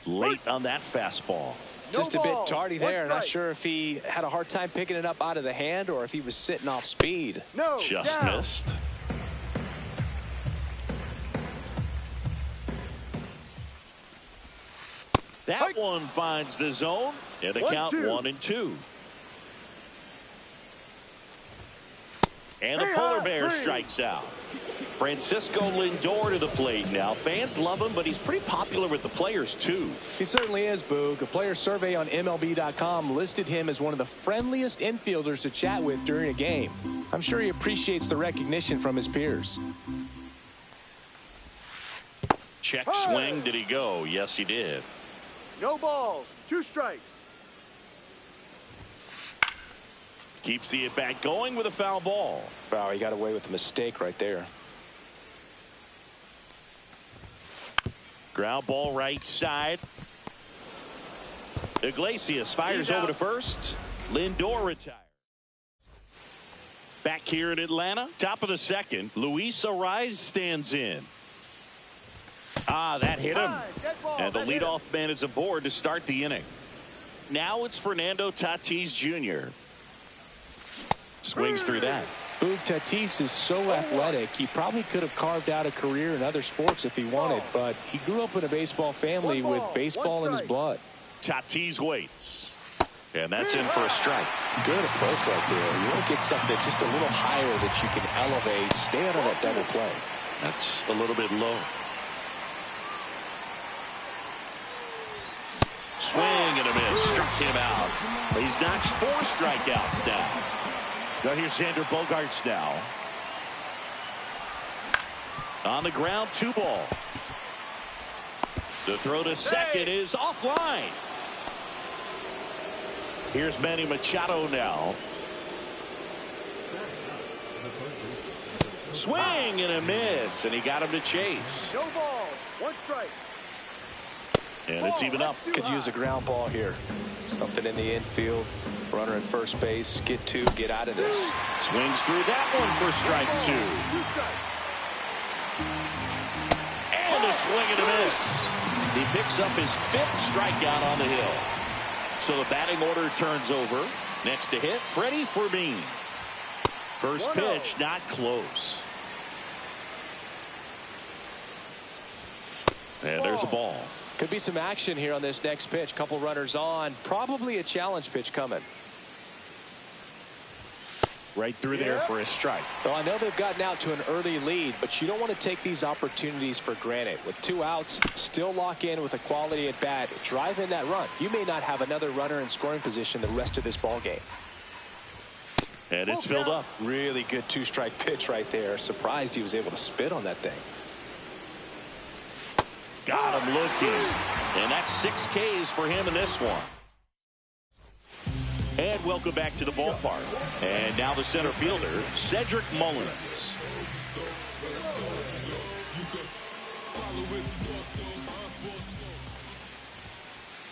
Late on that fastball. Just a bit tardy there. Not sure if he had a hard time picking it up out of the hand or if he was sitting off speed. Just missed. That one finds the zone. And the count 1-2. And the Polar Bear strikes out. Francisco Lindor to the plate now. Fans love him, but he's pretty popular with the players, too. He certainly is, Boog. A player survey on MLB.com listed him as one of the friendliest infielders to chat with during a game. I'm sure he appreciates the recognition from his peers. Check swing. Did he go? Yes, he did. No balls. 2 strikes. Keeps the at-bat going with a foul ball. Wow, he got away with a mistake right there. Ground ball right side. Iglesias fires over to first. Lindor retires. Back here in Atlanta, top of the second, Luis Arraez stands in. That hit him. And the leadoff man is aboard to start the inning. Now it's Fernando Tatis Jr. Swings through that. Boog, Tatis is so athletic, he probably could have carved out a career in other sports if he wanted, but he grew up in a baseball family with baseball in his blood. Tatis waits. And that's in for a strike. Good approach right there. You want to get something just a little higher that you can elevate. Stay out of that double play. That's a little bit low. Swing and a miss. Struck him out. He's notched 4 strikeouts now. Now here's Xander Bogaerts now. On the ground, 2 ball. The throw to second is offline. Here's Manny Machado now. Swing and a miss, and he got him to chase. No ball. 1 strike. And it's even up. Could use a ground ball here. Something in the infield. Runner at first base. Get 2. Get out of this. Swings through that one for strike 2. And a swing and a miss. He picks up his 5th strikeout on the hill. So the batting order turns over. Next to hit, Freddie Fermin. First pitch, not close. And there's a ball. Could be some action here on this next pitch. Couple runners on. Probably a challenge pitch coming. Right through there for a strike. Well, I know they've gotten out to an early lead, but you don't want to take these opportunities for granted. With 2 outs, still lock in with a quality at bat. Drive in that run. You may not have another runner in scoring position the rest of this ball game. And it's filled up. Really good 2-strike pitch right there. Surprised he was able to spit on that thing. Got him looking. And that's 6 Ks for him in this one. And welcome back to the ballpark. And now the center fielder, Cedric Mullins.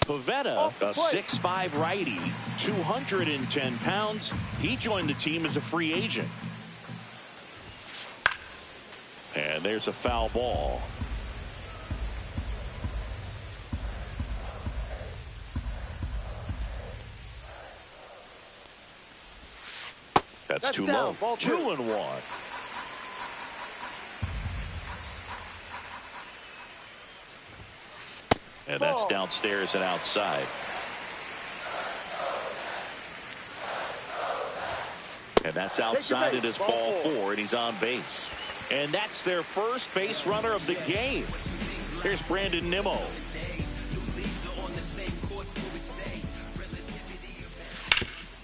Pivetta, a 6'5" righty, 210 pounds. He joined the team as a free agent. And there's a foul ball. That's too low. 2-1. And that's downstairs and outside. And that's outside. It is ball 4, and he's on base. And that's their first base runner of the game. Here's Brandon Nimmo.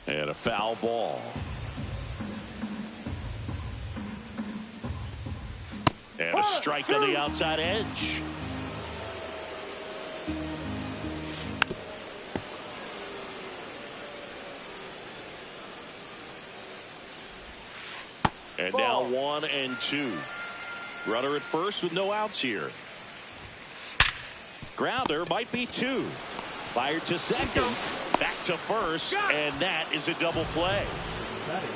And a foul ball. And a strike on the outside edge. And now 1-2. Runner at first with no outs here. Grounder might be 2. Fired to second. Back to first. And that is a double play.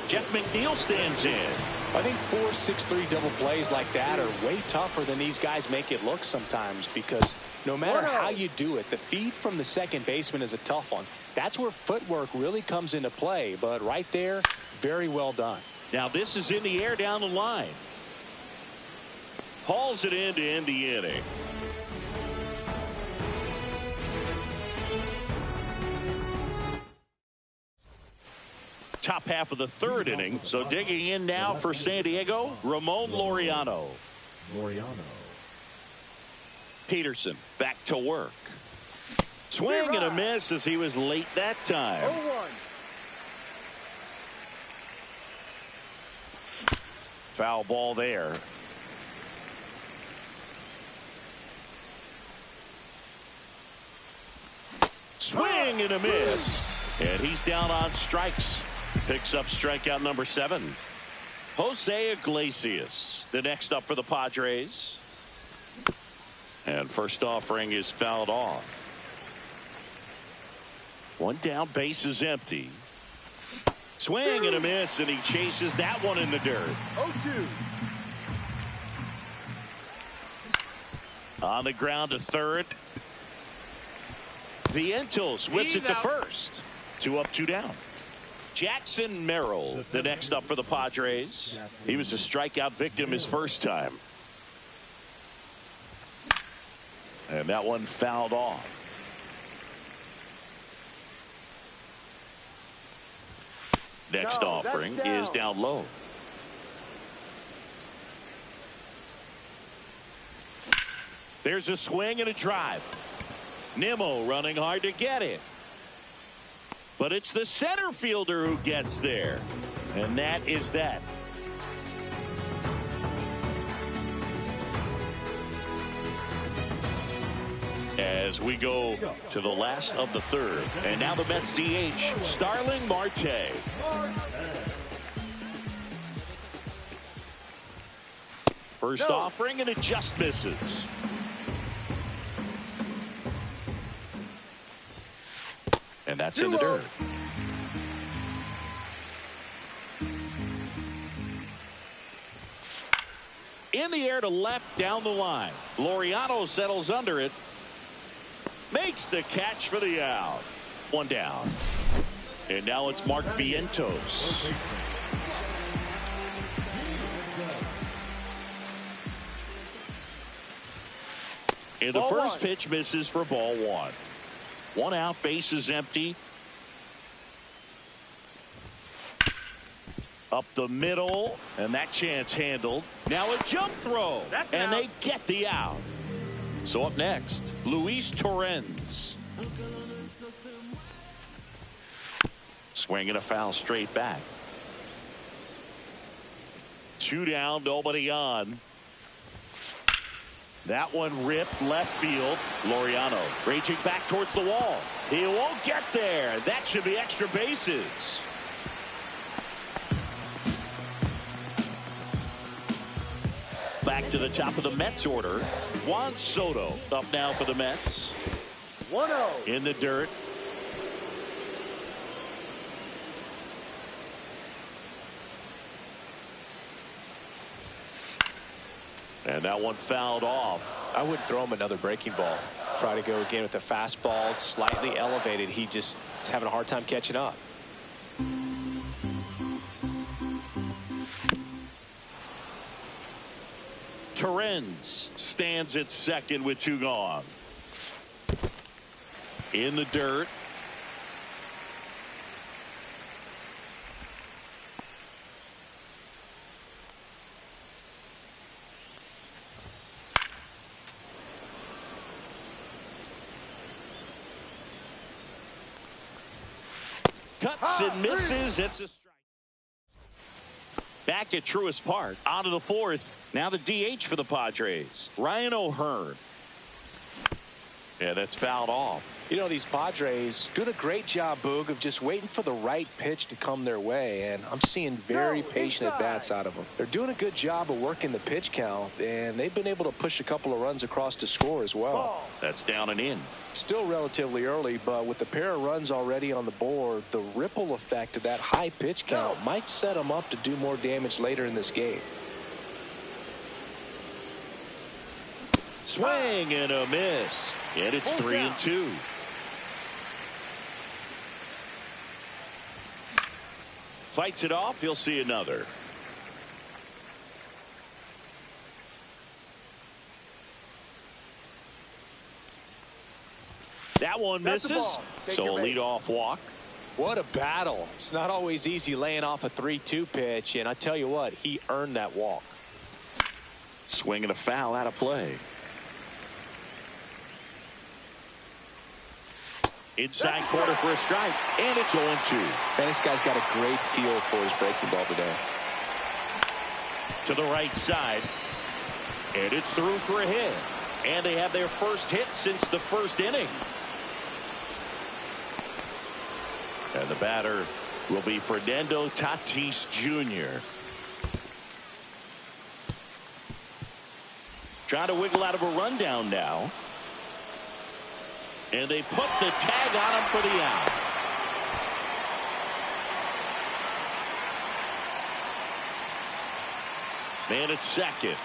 Jeff McNeil stands in. I think 4-6-3 double plays like that are way tougher than these guys make it look sometimes, because no matter how you do it, the feed from the second baseman is a tough one. That's where footwork really comes into play. But right there, very well done. Now this is in the air down the line. Hauls it in to end the inning. Top half of the 3rd inning. So digging in now for San Diego, Ramon Laureano. Peterson back to work. Swing and a miss as he was late that time. 0-1. Foul ball there. Swing and a miss. And he's down on strikes. Picks up strikeout number 7. Jose Iglesias, the next up for the Padres. And first offering is fouled off. 1 down, base is empty. Swing and a miss, and he chases that one in the dirt. 0-2. On the ground to third. Vientos whips it to first. 2 up, 2 down. Jackson Merrill, the next up for the Padres. He was a strikeout victim his first time. And that one fouled off. Next offering is down low. There's a swing and a drive. Nimmo running hard to get it. But it's the center fielder who gets there. And that is that. As we go to the last of the 3rd. And now the Mets DH, Starling Marte. First offering, and it just misses. And that's in the dirt. In the air to left down the line. Laureano settles under it. Makes the catch for the out. 1 down. And now it's Mark Vientos. And the first pitch misses for ball 1. 1 out, base is empty. Up the middle, and that chance handled. Now a jump throw, and they get the out. So up next, Luis Torrens. Swinging a foul straight back. 2 down, nobody on. That one ripped left field. Laureano raging back towards the wall. He won't get there. That should be extra bases. Back to the top of the Mets order. Juan Soto up now for the Mets. 1-0. In the dirt. And that one fouled off. I wouldn't throw him another breaking ball. Try to go again with the fastball, slightly elevated. He just is having a hard time catching up. Torrens stands at second with 2 gone. In the dirt. Cuts and misses. It's a strike. Back at Truist Park. On to the 4th. Now the DH for the Padres, Ryan O'Hearn. Yeah, that's fouled off. You know, these Padres doing a great job, Boog, of just waiting for the right pitch to come their way, and I'm seeing very patient at-bats out of them. They're doing a good job of working the pitch count, and they've been able to push a couple of runs across to score as well. That's down and in. Still relatively early, but with the pair of runs already on the board, the ripple effect of that high pitch count might set them up to do more damage later in this game. Swing and a miss. And it's 3-2. Fights it off. He'll see another. That one misses. So a leadoff walk. What a battle. It's not always easy laying off a 3-2 pitch, and I tell you what, he earned that walk. Swing and a foul out of play. Inside corner for a strike, and it's 0-2. Man, this guy's got a great feel for his breaking ball today. To the right side, and it's through for a hit. And they have their first hit since the first inning. And the batter will be Fernando Tatis Jr. Trying to wiggle out of a rundown now. And they put the tag on him for the out. Man at second.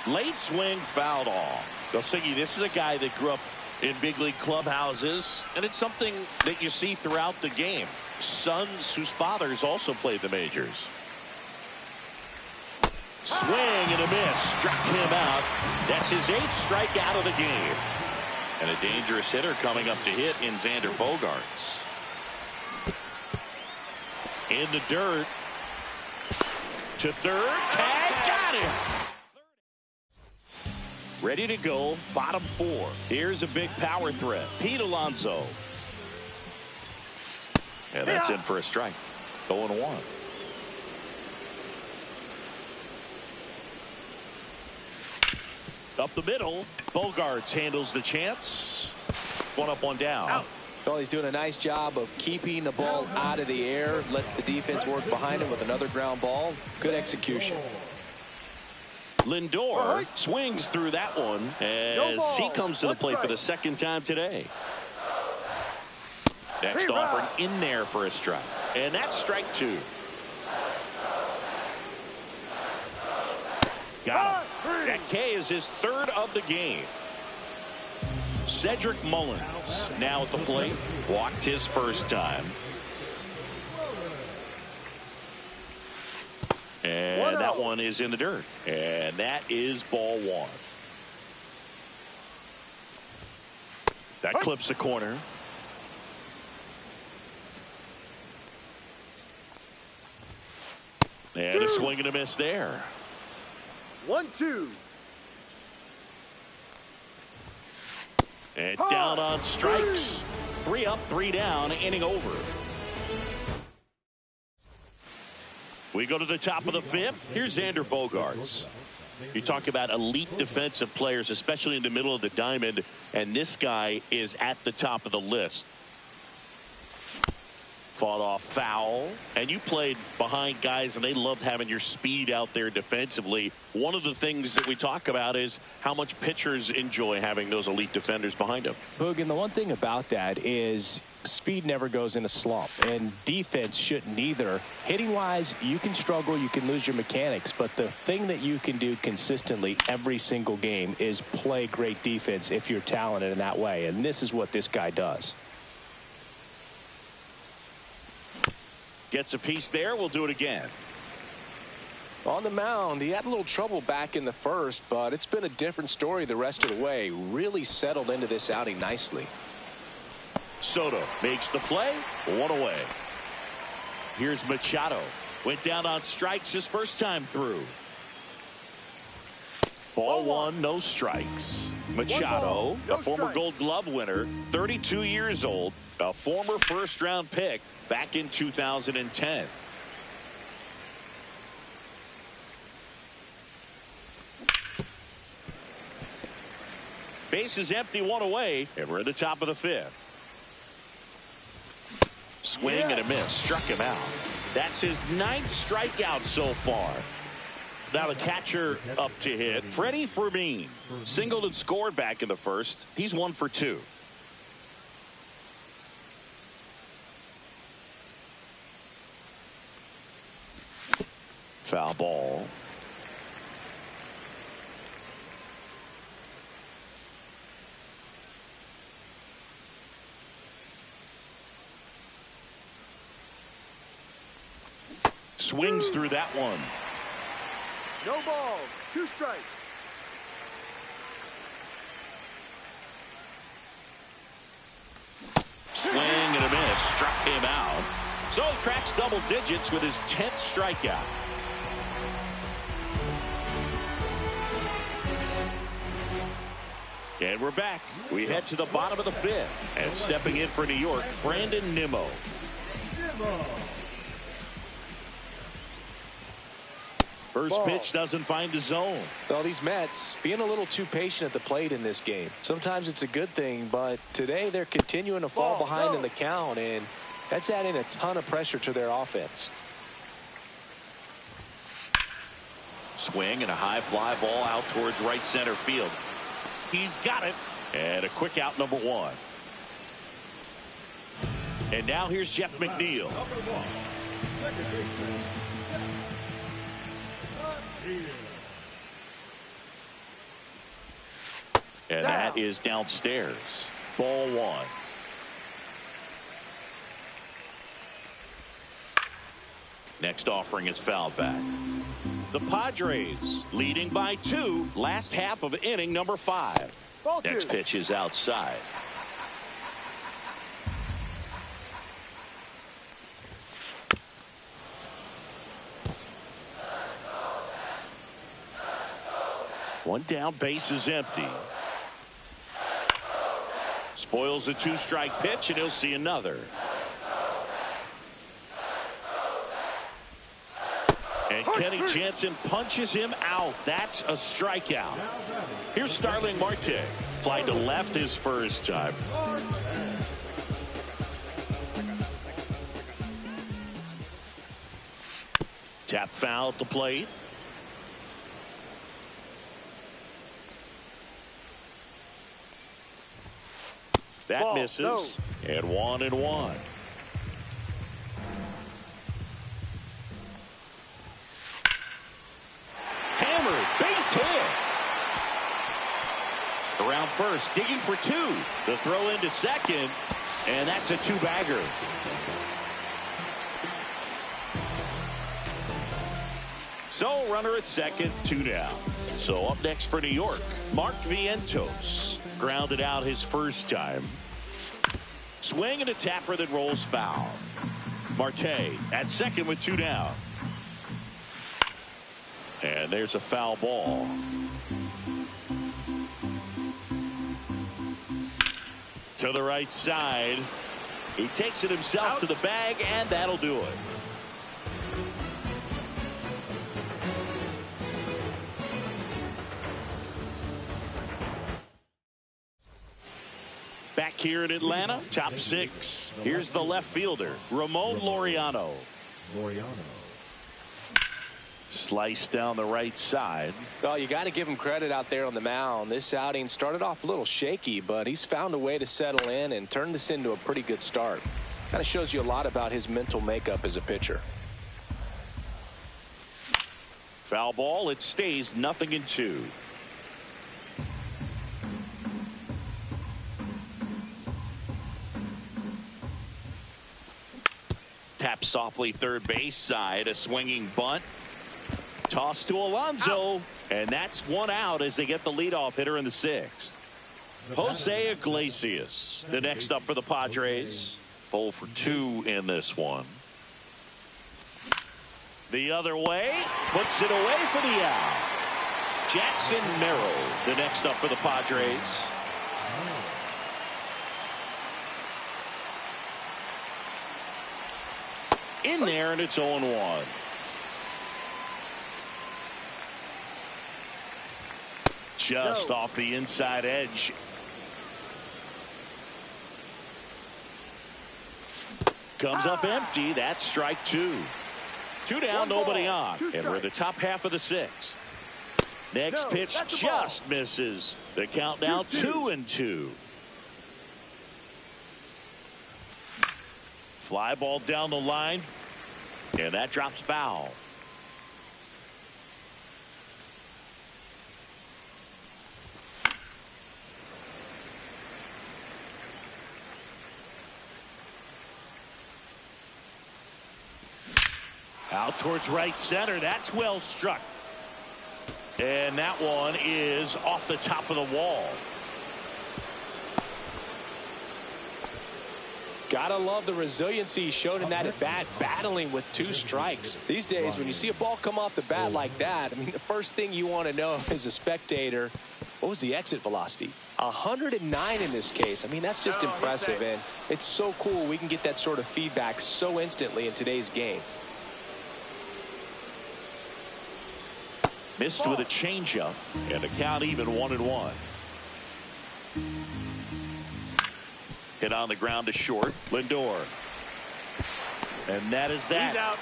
Late swing, fouled off. Gosigi, this is a guy that grew up in big league clubhouses, and it's something that you see throughout the game. Sons whose fathers also played the majors. Swing and a miss. Struck him out. That's his 8th strikeout of the game. And a dangerous hitter coming up to hit in Xander Bogaerts. In the dirt. To third. Tag. Got him. Ready to go. Bottom 4. Here's a big power threat. Pete Alonso. And that's in for a strike. 0-1. Up the middle, Bogaerts handles the chance. 1 up, 1 down. Out. Well, he's doing a nice job of keeping the ball out of the air. Lets the defense work behind him with another ground ball. Good execution. Lindor swings through that one as he comes to the plate for the 2nd time today. Next offer in there for a strike. And that's strike 2. Got him. That K is his 3rd of the game. Cedric Mullins now at the plate. Walked his first time. And that one is in the dirt. And that is ball 1. That clips the corner. And a swing and a miss there. 1-2. And down on strikes. 3 up, 3 down, inning over. We go to the top of the 5th. Here's Xander Bogaerts. You talk about elite defensive players, especially in the middle of the diamond, and this guy is at the top of the list. Fought off foul, and you played behind guys, and they loved having your speed out there defensively. One of the things that we talk about is how much pitchers enjoy having those elite defenders behind them. Boog, and the one thing about that is speed never goes in a slump, and defense shouldn't either. Hitting wise, you can struggle, you can lose your mechanics, but the thing that you can do consistently every single game is play great defense if you're talented in that way, and this is what this guy does. Gets a piece there. We'll do it again. On the mound, he had a little trouble back in the 1st, but it's been a different story the rest of the way. Really settled into this outing nicely. Soto makes the play. 1 away. Here's Machado. Went down on strikes his first time through. Ball 1, no strikes. Machado, a former Gold Glove winner, 32 years old, a former first-round pick back in 2010. Base is empty, one away, and we're at the top of the fifth. Swing and a miss. Struck him out. That's his 9th strikeout so far. Now the catcher up to hit. Freddie Fermin singled and scored back in the first. He's 1 for 2. Foul ball. Swings through that one. No ball. 2 strikes. Swing and a miss. Struck him out. So he cracks double digits with his 10th strikeout. And we're back. We head to the bottom of the fifth. And stepping in for New York, Brandon Nimmo. First pitch doesn't find the zone. Well, these Mets being a little too patient at the plate in this game. Sometimes it's a good thing, but today they're continuing to fall behind in the count, and that's adding a ton of pressure to their offense. Swing and a high fly ball out towards right center field. He's got it. And a quick out, number 1. And now here's Jeff McNeil. And that is downstairs. Ball 1. Next offering is fouled back. The Padres leading by 2. Last half of inning number 5. Next pitch is outside. One down, base is empty. Spoils a 2-strike pitch, and he'll see another. And Kenny Jansen punches him out. That's a strikeout. Here's Starling Marte. Fly to left his first time. Tap foul at the plate. That misses. And 1-1. Hammered, base hit. Around first, digging for 2. The throw into second, and that's a 2-bagger. So runner at second, 2 down. So up next for New York, Mark Vientos. Grounded out his first time. Swing and a tapper that rolls foul. Marte at second with 2 down. And there's a foul ball. To the right side. He takes it himself to the bag, and that'll do it. Back here in Atlanta, top 6. Here's the left fielder, Ramon Laureano. Sliced down the right side. Well, you got to give him credit out there on the mound. This outing started off a little shaky, but he's found a way to settle in and turn this into a pretty good start. Kind of shows you a lot about his mental makeup as a pitcher. Foul ball, it stays 0-2. Tap softly third base side, a swinging bunt. Toss to Alonso, and that's 1 out as they get the leadoff hitter in the 6th. Jose Iglesias, the next up for the Padres. 0 for 2 in this one. The other way, puts it away for the out. Jackson Merrill, the next up for the Padres. In there, and it's 0-1. Just No. off the inside edge. Comes up empty. That's strike two. Two down, nobody on. And we're in the top half of the sixth. Next pitch just misses. The count now 2-2. Fly ball down the line. And that drops foul. Out towards right center. That's well struck. And that one is off the top of the wall. Gotta love the resiliency shown in that at bat, battling with 2 strikes. These days, when you see a ball come off the bat like that, I mean, the first thing you want to know as a spectator, what was the exit velocity? 109 in this case. I mean, that's just impressive, and it's so cool we can get that sort of feedback so instantly in today's game. Missed with a changeup, and the count even 1-1. Hit on the ground to short. Lindor. And that is that. He's out.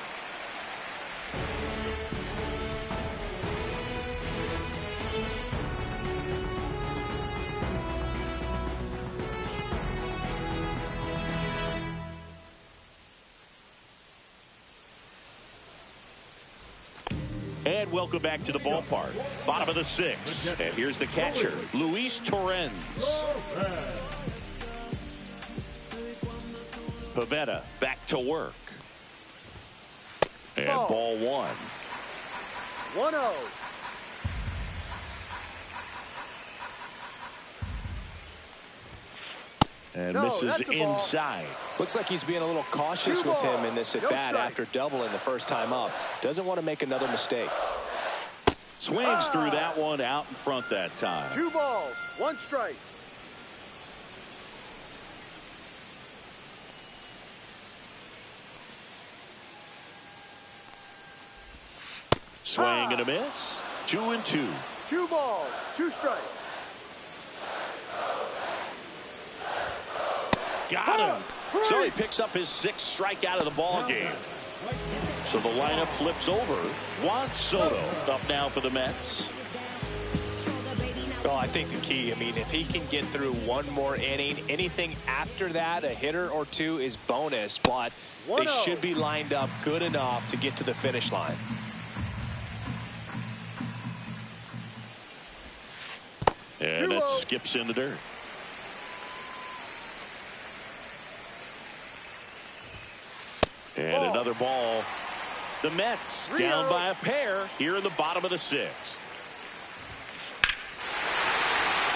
And welcome back to the ballpark. Bottom of the sixth. And here's the catcher, Luis Torrens. Pivetta back to work. And ball one. 1-0. And misses inside. Looks like he's being a little cautious with him in this at bat after doubling the first time up. Doesn't want to make another mistake. Swings through that one out in front that time. 2 balls, 1 strike. Swing and a miss. 2-2. 2 balls, 2 strikes. Got him. So he picks up his 6th strikeout of the ball game. So the lineup flips over. Juan Soto up now for the Mets. Well, I think the key, I mean, if he can get through one more inning, anything after that, a hitter or 2 is bonus, but they should be lined up good enough to get to the finish line. And that skips in the dirt. And another ball. The Mets down by a pair here in the bottom of the 6th.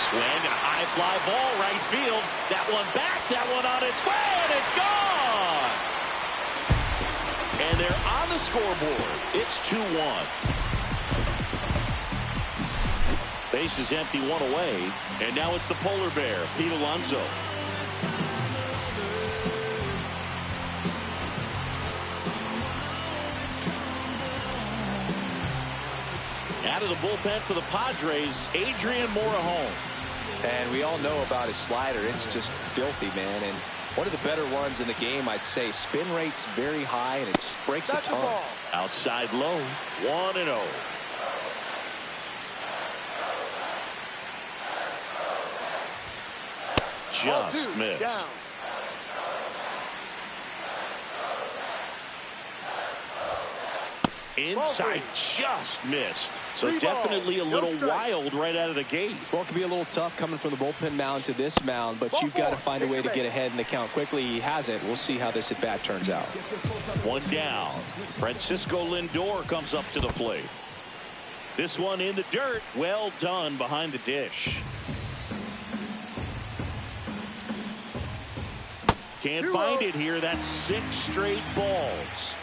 Swing and a high fly ball right field. That one back, that one on its way, and it's gone. And they're on the scoreboard. It's 2-1. Base is empty, 1 away, and now it's the polar bear, Pete Alonso. Out of the bullpen for the Padres, Adrian Morejon. And we all know about his slider. It's just filthy, man. And one of the better ones in the game, I'd say. Spin rate's very high, and it just breaks a ton. Outside low, 1-0. Just missed. Down. Inside just missed. So definitely a little wild right out of the gate. Well, it can be a little tough coming from the bullpen mound to this mound, but you've got to find a way to get ahead in the count quickly. He hasn't. We'll see how this at bat turns out. 1 down. Francisco Lindor comes up to the plate. This one in the dirt. Well done behind the dish. Can't find it here. That's 6 straight balls.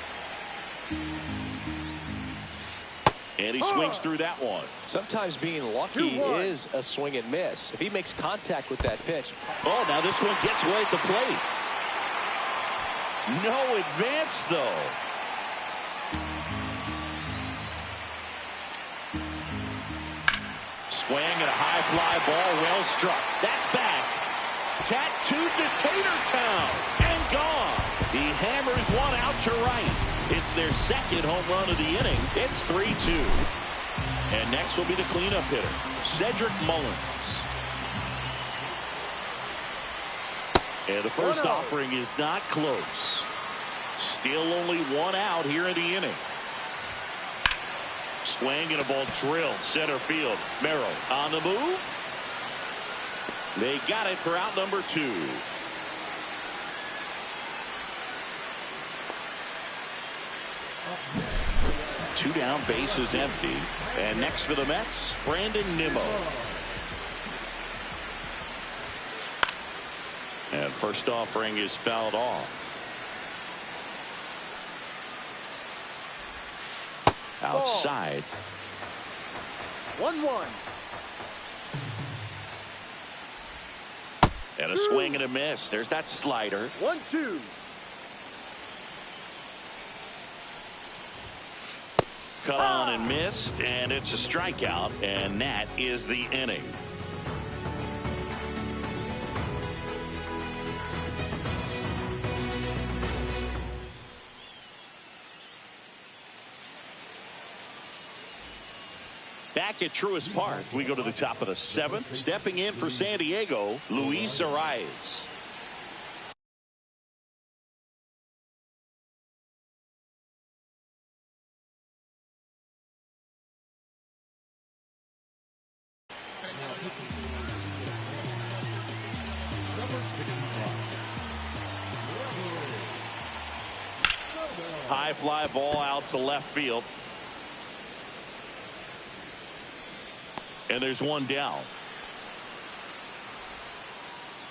And he swings through that one. Sometimes being lucky is a swing and miss. If he makes contact with that pitch. Oh, now this one gets away at the plate. No advance, though. swing and a high fly ball, well struck. That's back. Tattooed to Tatertown and gone. He hammers one out to right. It's their second home run of the inning. It's 3-2. And next will be the cleanup hitter, Cedric Mullins. And the first offering is not close. Still only one out here in the inning. Swing and a ball drilled center field. Merrill on the move. They got it for out number 2. Two down, bases empty. And next for the Mets, Brandon Nimmo. And first offering is fouled off. Outside. 1-1. And a swing and a miss. There's that slider. 1-2. Cut on and missed, and it's a strikeout, and that is the inning. Back at Truist Park, we go to the top of the 7th. Stepping in for San Diego, Luis Arraez. High fly ball out to left field. And there's one down.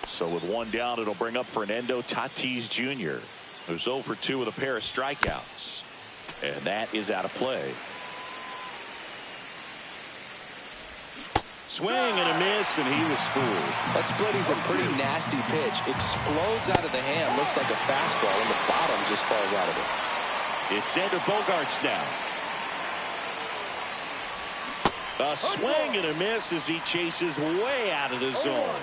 So with one down, it'll bring up Fernando Tatis Jr., who's 0 for 2 with a pair of strikeouts. And that is out of play. Swing and a miss, and he was fooled. That split is a pretty nasty pitch. Explodes out of the hand. Looks like a fastball, and the bottom just falls out of it. It's Xander Bogaerts now. A swing and a miss as he chases way out of the zone.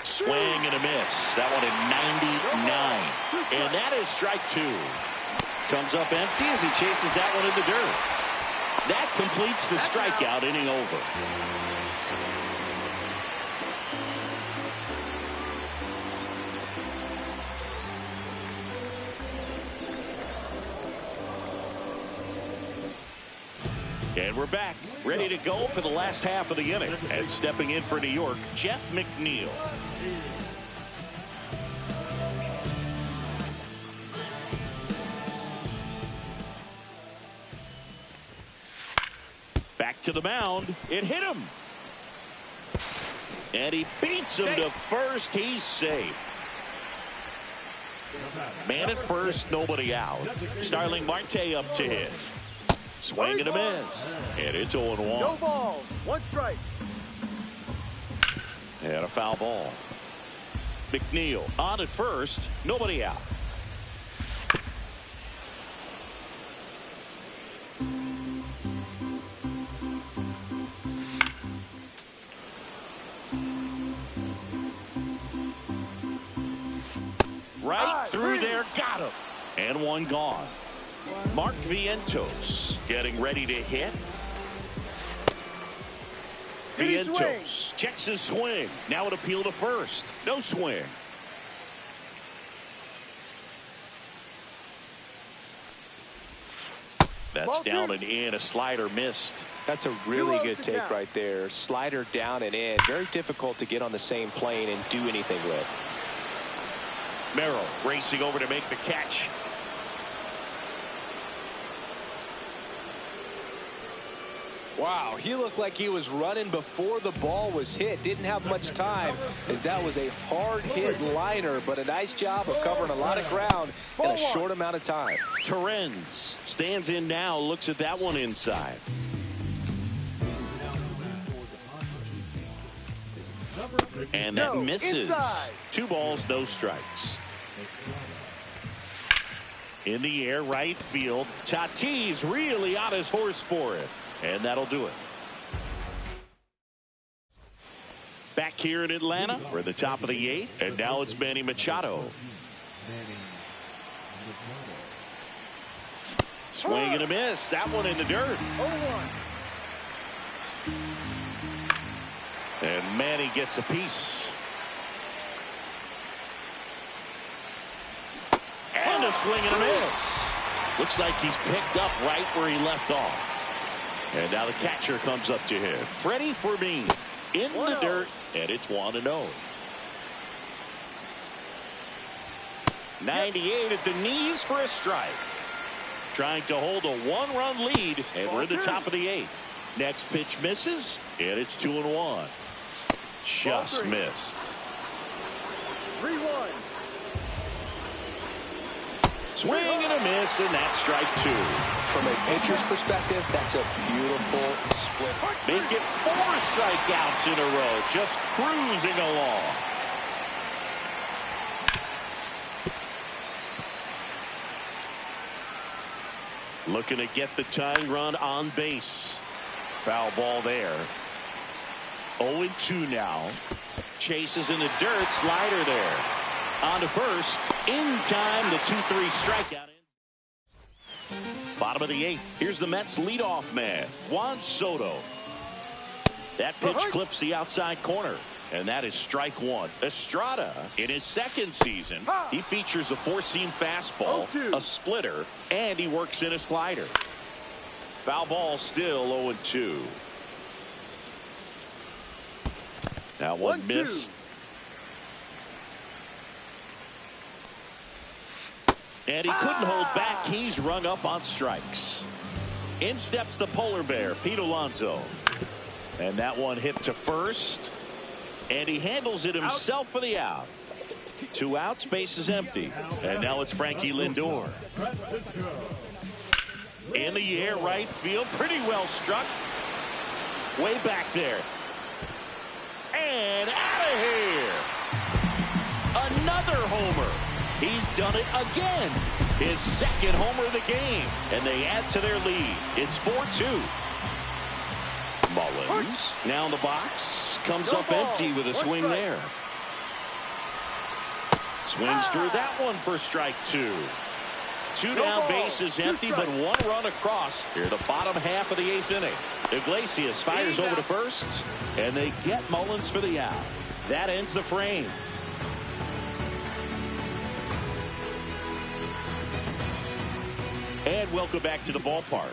Swing and a miss. That one at 99. And that is strike 2. Comes up empty as he chases that one in the dirt. That completes the strikeout, inning over. And we're back, ready to go for the last half of the inning. And stepping in for New York, Jeff McNeil. Back to the mound. It hit him. And he beats him to first. He's safe. Man at first, nobody out. Starling Marte up to hit. Swing and a miss. And it's 0-1. No ball. 1 strike. And a foul ball. McNeil on at first. Nobody out. Right through there. Got him. And one gone. Mark Vientos getting ready to hit. Vientos checks his swing. Now an appeal to first. No swing. That's down and in. A slider missed. That's a really good take right there. Slider down and in. Very difficult to get on the same plane and do anything with. Merrill racing over to make the catch. Wow, he looked like he was running before the ball was hit. Didn't have much time, as that was a hard hit liner, but a nice job of covering a lot of ground in a short amount of time. Torrens stands in now, looks at that one inside. And that misses. 2 balls, no strikes. In the air, right field. Tatis really on his horse for it. And that'll do it. Back here in Atlanta, we're at the top of the 8th, and now it's Manny Machado. Swing and a miss. That one in the dirt. 0-1. And Manny gets a piece. And a swing and a miss. Looks like he's picked up right where he left off. And now the catcher comes up to him. Freddie Fermin in the dirt, and it's 1-0. 98 at the knees for a strike. Trying to hold a 1-run lead, and we're at the top of the 8th. Next pitch misses, and it's 2-1. Just missed. 3-1. Swing and a miss, and that's strike 2. From a pitcher's perspective, that's a beautiful split. Make it 4 strikeouts in a row, just cruising along. Looking to get the tying run on base. Foul ball there. 0-2 now. Chases in the dirt. Slider there. On to first. In time, the 2-3 strikeout. Bottom of the 8th. Here's the Mets leadoff man, Juan Soto. That pitch clips the outside corner. And that is strike 1. Estrada, in his second season, he features a 4-seam fastball, a splitter, and he works in a slider. Foul ball still 0-2. That one missed. And he couldn't hold back. He's rung up on strikes. In steps the polar bear, Pete Alonso. And that one hit to first. And he handles it himself for the out. 2 outs, base is empty. And now it's Frankie Lindor. In the air, right field, pretty well struck. Way back there. And out of here. Another homer. He's done it again. His second homer of the game. And they add to their lead. It's 4-2. Mullins now in the box, comes up empty with a swing there. Swings through that one for strike 2. 2 down, base is empty, but 1 run across here the bottom half of the 8th inning. Iglesias fires over to first, and they get Mullins for the out. That ends the frame. And welcome back to the ballpark.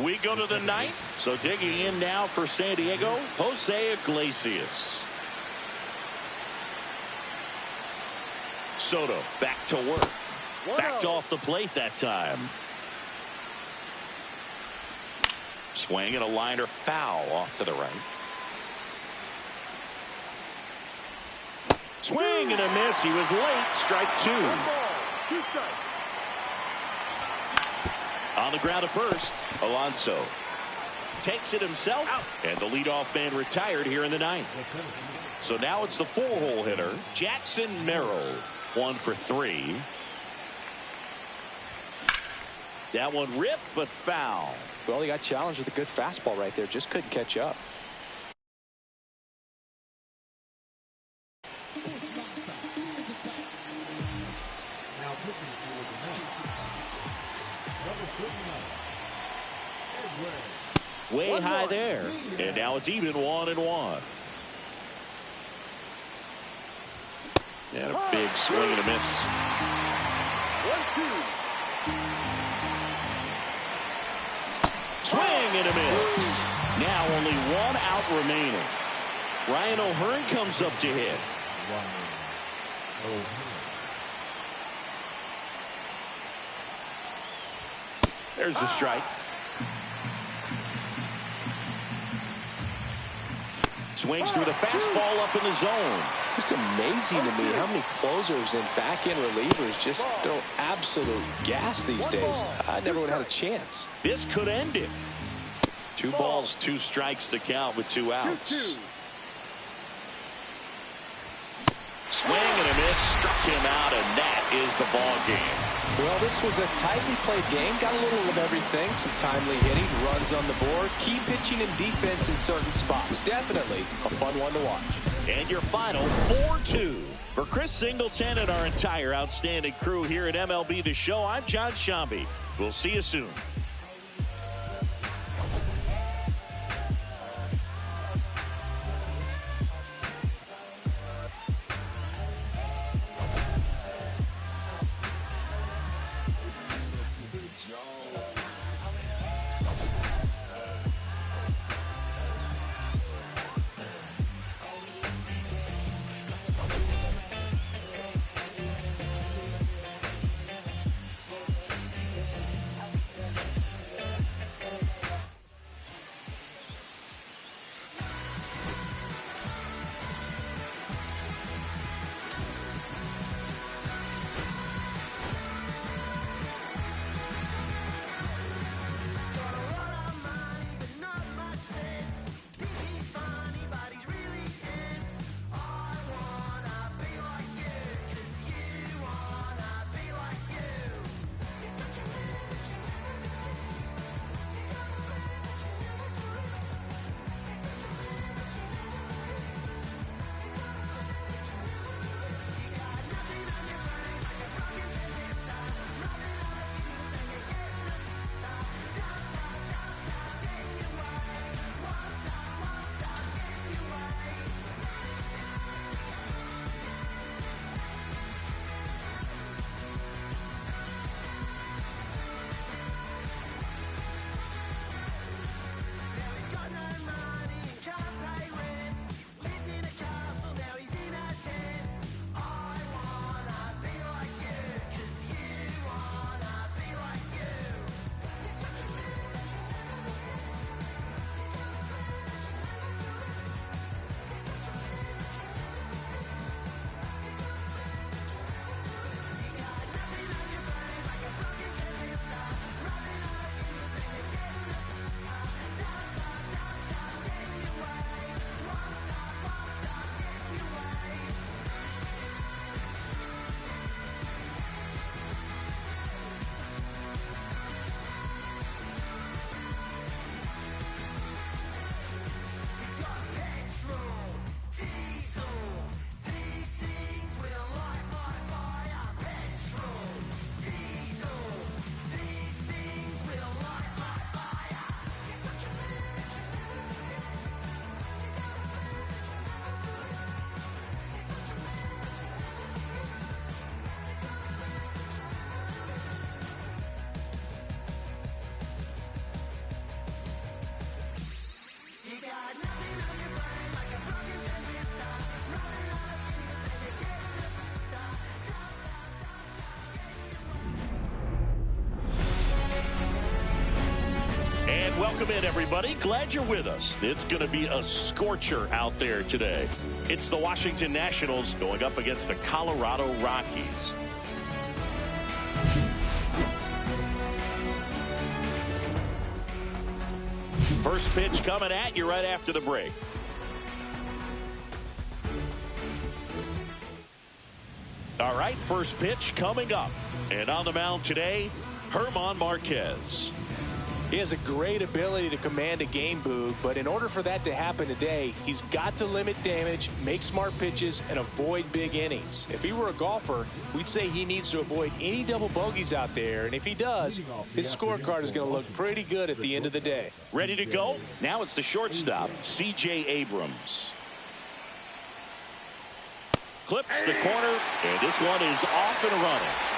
We go to the 9th. So digging in now for San Diego, Jose Iglesias. Soto back to work. Backed off the plate that time. Swing and a liner foul off to the right. Swing and a miss. He was late. Strike 2. 2 strikes. On the ground at first, Alonso takes it himself, and the leadoff man retired here in the 9th. So now it's the 4-hole hitter, Jackson Merrill, 1 for 3. That one ripped, but foul. Well, he got challenged with a good fastball right there, just couldn't catch up. Way high there, and now it's even 1-1. And a big swing and a miss. 1-2. Swing and a miss. Now only 1 out remaining. Ryan O'Hearn comes up to hit. There's the strike. Swings through the fastball up in the zone. Just amazing to me how many closers and back-end relievers just throw absolute gas these days. I never would have had a chance. This could end it. 2 balls, 2 strikes to count with 2 outs. Swing and a miss, struck him out, and that is the ball game. Well, this was a tightly played game. Got a little of everything. Some timely hitting, runs on the board, key pitching and defense in certain spots. Definitely a fun one to watch. And your final 4-2. For Chris Singleton and our entire outstanding crew here at MLB The Show, I'm John Shambi. We'll see you soon. Welcome in, everybody. Glad you're with us. It's going to be a scorcher out there today. It's the Washington Nationals going up against the Colorado Rockies. First pitch coming at you right after the break. All right, first pitch coming up. And on the mound today, German Marquez. He has a great ability to command a game, Boog, but in order for that to happen today, he's got to limit damage, make smart pitches, and avoid big innings. If he were a golfer, we'd say he needs to avoid any double bogeys out there, and if he does, his scorecard is going to look pretty good at the end of the day. Ready to go? Now it's the shortstop, C.J. Abrams. Clips the corner, and this one is off and running.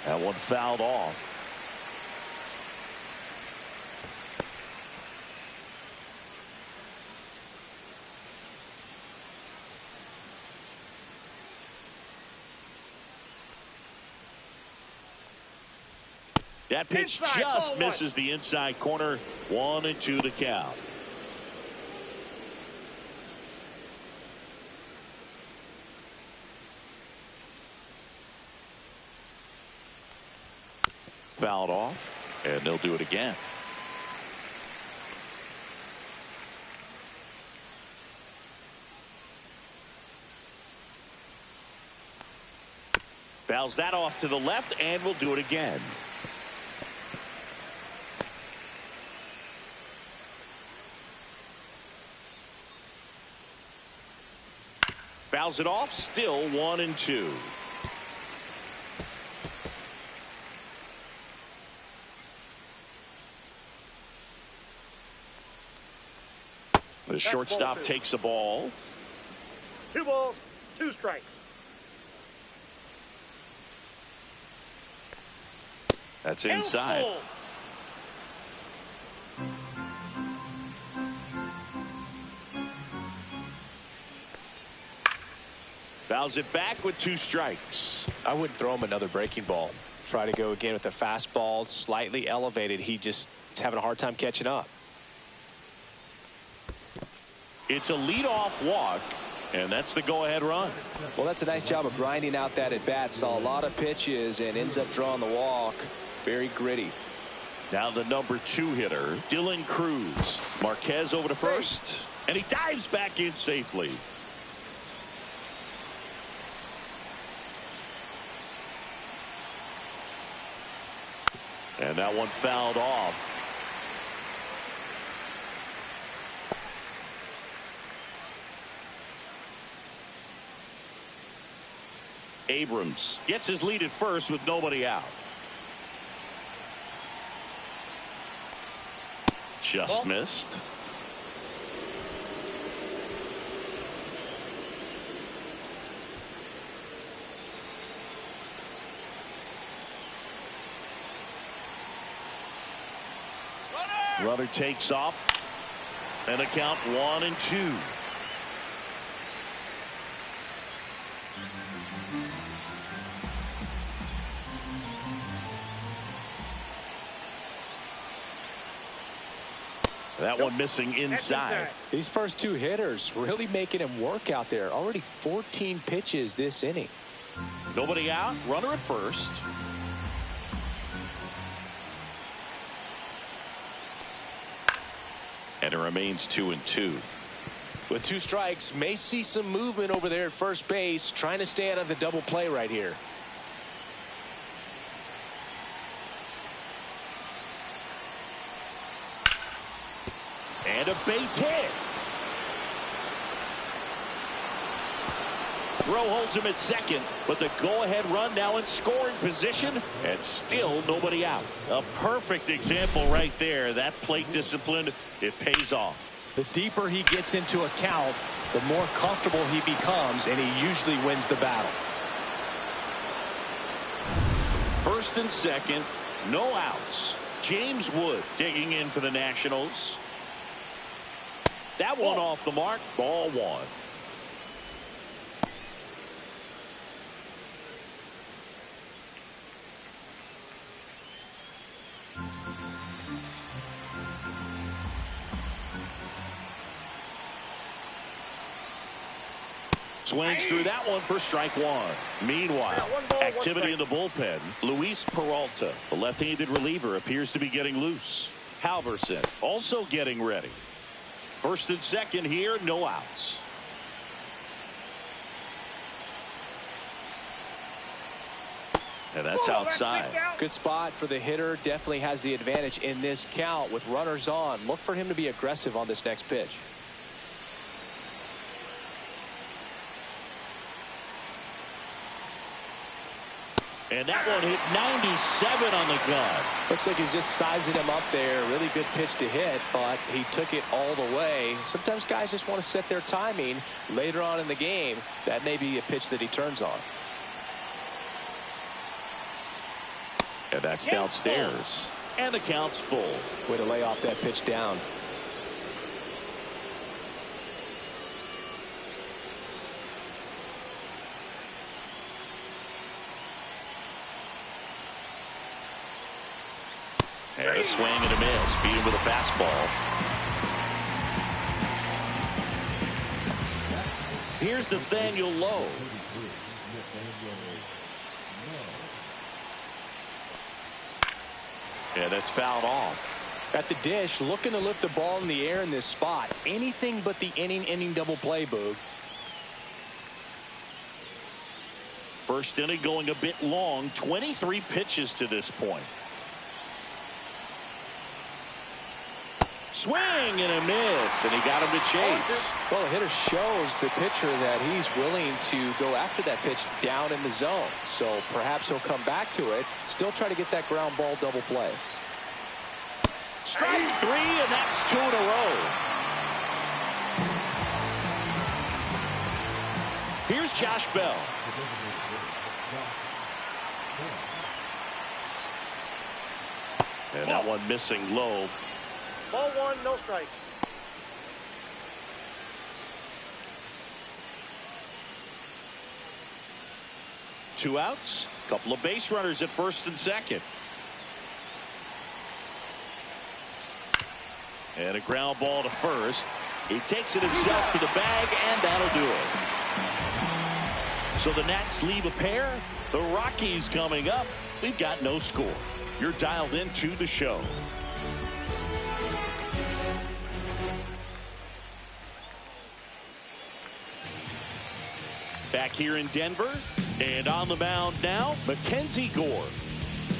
That one fouled off. That pitch just misses the inside corner. 1-2 to count. Fouled off, and they'll do it again. Fouls that off to the left, and will do it again. Fouls it off, still 1-2. The shortstop takes the ball. 2 balls, 2 strikes. That's inside. Fouls it back with 2 strikes. I wouldn't throw him another breaking ball. Try to go again with the fastball, slightly elevated. He just is having a hard time catching up. It's a leadoff walk, and that's the go-ahead run. Well, that's a nice job of grinding out that at-bat. Saw a lot of pitches and ends up drawing the walk. Very gritty. Now the number 2 hitter, Dylan Cruz. Marquez over to first, and he dives back in safely. And that one fouled off. Abrams gets his lead at first with nobody out. Just missed. Runner takes off, and a count 1-2. That one missing inside. These first 2 hitters really making him work out there. Already 14 pitches this inning. Nobody out. Runner at first. And it remains 2-2. With 2 strikes, may see some movement over there at first base, trying to stay out of the double play right here. And a base hit. Throw holds him at second, but the go-ahead run now in scoring position, and still nobody out. A perfect example right there. That plate discipline, it pays off. The deeper he gets into a count, the more comfortable he becomes, and he usually wins the battle. First and second, no outs. James Wood digging in for the Nationals. That one off the mark, ball 1. Swings through that one for strike 1. Meanwhile, activity in the bullpen. Luis Peralta, the left-handed reliever, appears to be getting loose. Halverson also getting ready. First and second here, no outs. And that's outside. Good spot for the hitter. Definitely has the advantage in this count with runners on. Look for him to be aggressive on this next pitch. And that one hit 97 on the gun. Looks like he's just sizing him up there. Really good pitch to hit, but he took it all the way. Sometimes guys just want to set their timing later on in the game. That may be a pitch that he turns on. And that's downstairs. And the count's full. Way to lay off that pitch down. And a swing and a miss. Beat him with a fastball. Here's Nathaniel Lowe. Yeah, that's fouled off. At the dish, looking to lift the ball in the air in this spot. Anything but the inning double play, Boog. First inning going a bit long. 23 pitches to this point. Swing and a miss, and he got him to chase. Well, the hitter shows the pitcher that he's willing to go after that pitch down in the zone. So perhaps he'll come back to it, still try to get that ground ball double play. Strike 3, and that's 2 in a row. Here's Josh Bell. And that one missing low. Ball 1, no strike. Two outs, couple of base runners at first and second. And a ground ball to first. He takes it himself to the bag, and that'll do it. So the Nats leave a pair. The Rockies coming up. We've got no score. You're dialed into the show. Back here in Denver, and on the mound now, Mackenzie Gore.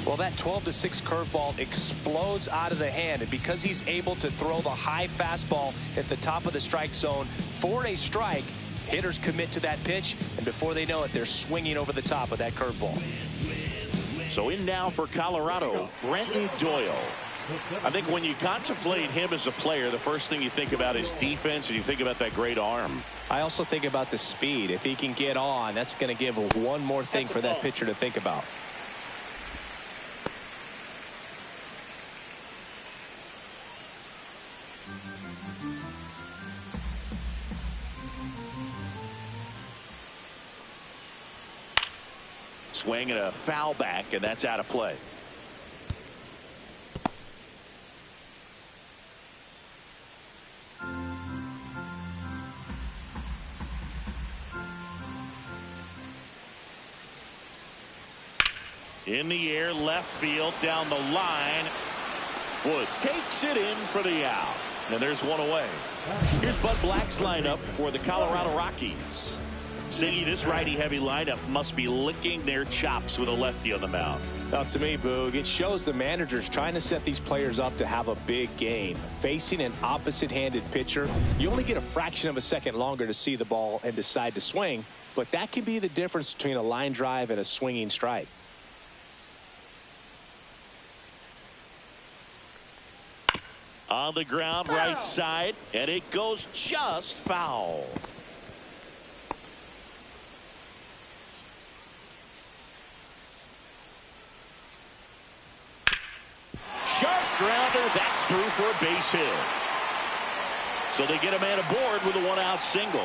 Well, that 12-6 curveball explodes out of the hand, and because he's able to throw the high fastball at the top of the strike zone for a strike, hitters commit to that pitch, and before they know it, they're swinging over the top of that curveball. So in now for Colorado, Brenton Doyle. I think when you contemplate him as a player, the first thing you think about is defense, and you think about that great arm. I also think about the speed. If he can get on, that's going to give one more thing for that pitcher to think about. Swing and a foul back, and that's out of play. In the air, left field, down the line. Wood takes it in for the out. And there's one away. Here's Bud Black's lineup for the Colorado Rockies. Siggy, this righty-heavy lineup must be licking their chops with a lefty on the mound. Now, to me, Boog, it shows the managers trying to set these players up to have a big game. Facing an opposite-handed pitcher, you only get a fraction of a second longer to see the ball and decide to swing, but that can be the difference between a line drive and a swinging strike. On the ground, right side, and it goes just foul. Sharp grounder, that's through for a base hit. So they get a man aboard with a one-out single.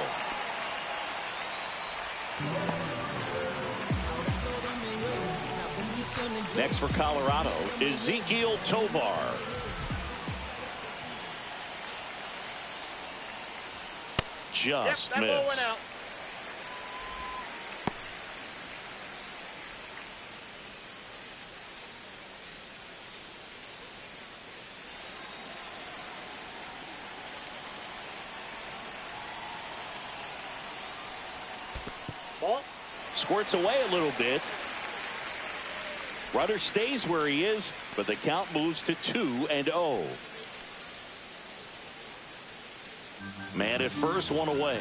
Next for Colorado, Ezequiel Tovar. Just that ball went missed. out. Ball. Squirts away a little bit. Runner stays where he is, but the count moves to 2-0. Man at first, one away.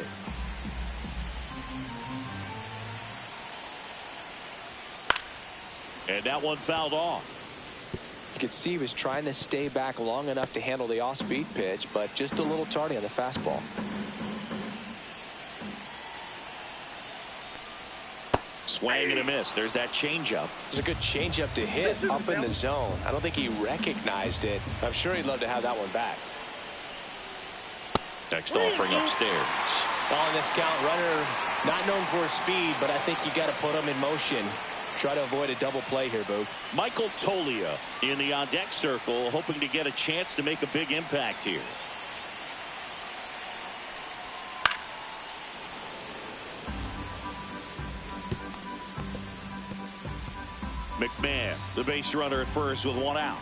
And that one fouled off. You could see he was trying to stay back long enough to handle the off-speed pitch, but just a little tardy on the fastball. Swing and a miss. There's that changeup. It's a good changeup to hit up in the zone. I don't think he recognized it. I'm sure he'd love to have that one back. Next offering upstairs. Well, in this count, runner not known for his speed, but I think you got to put him in motion. Try to avoid a double play here, Boog. Michael Toglia in the on-deck circle, hoping to get a chance to make a big impact here. McMahon, the base runner at first with one out.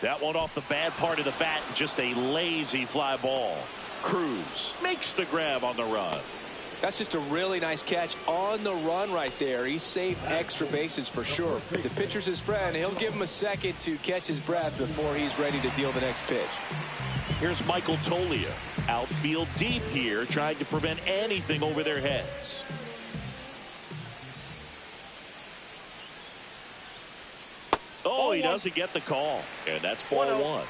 That one off the bad part of the bat, just a lazy fly ball. Cruz makes the grab on the run. That's just a really nice catch on the run right there. He saved extra bases for sure. If the pitcher's his friend, he'll give him a second to catch his breath before he's ready to deal the next pitch. Here's Michael Toglia. Outfield deep here, trying to prevent anything over their heads. Oh, he doesn't get the call. And that's ball one.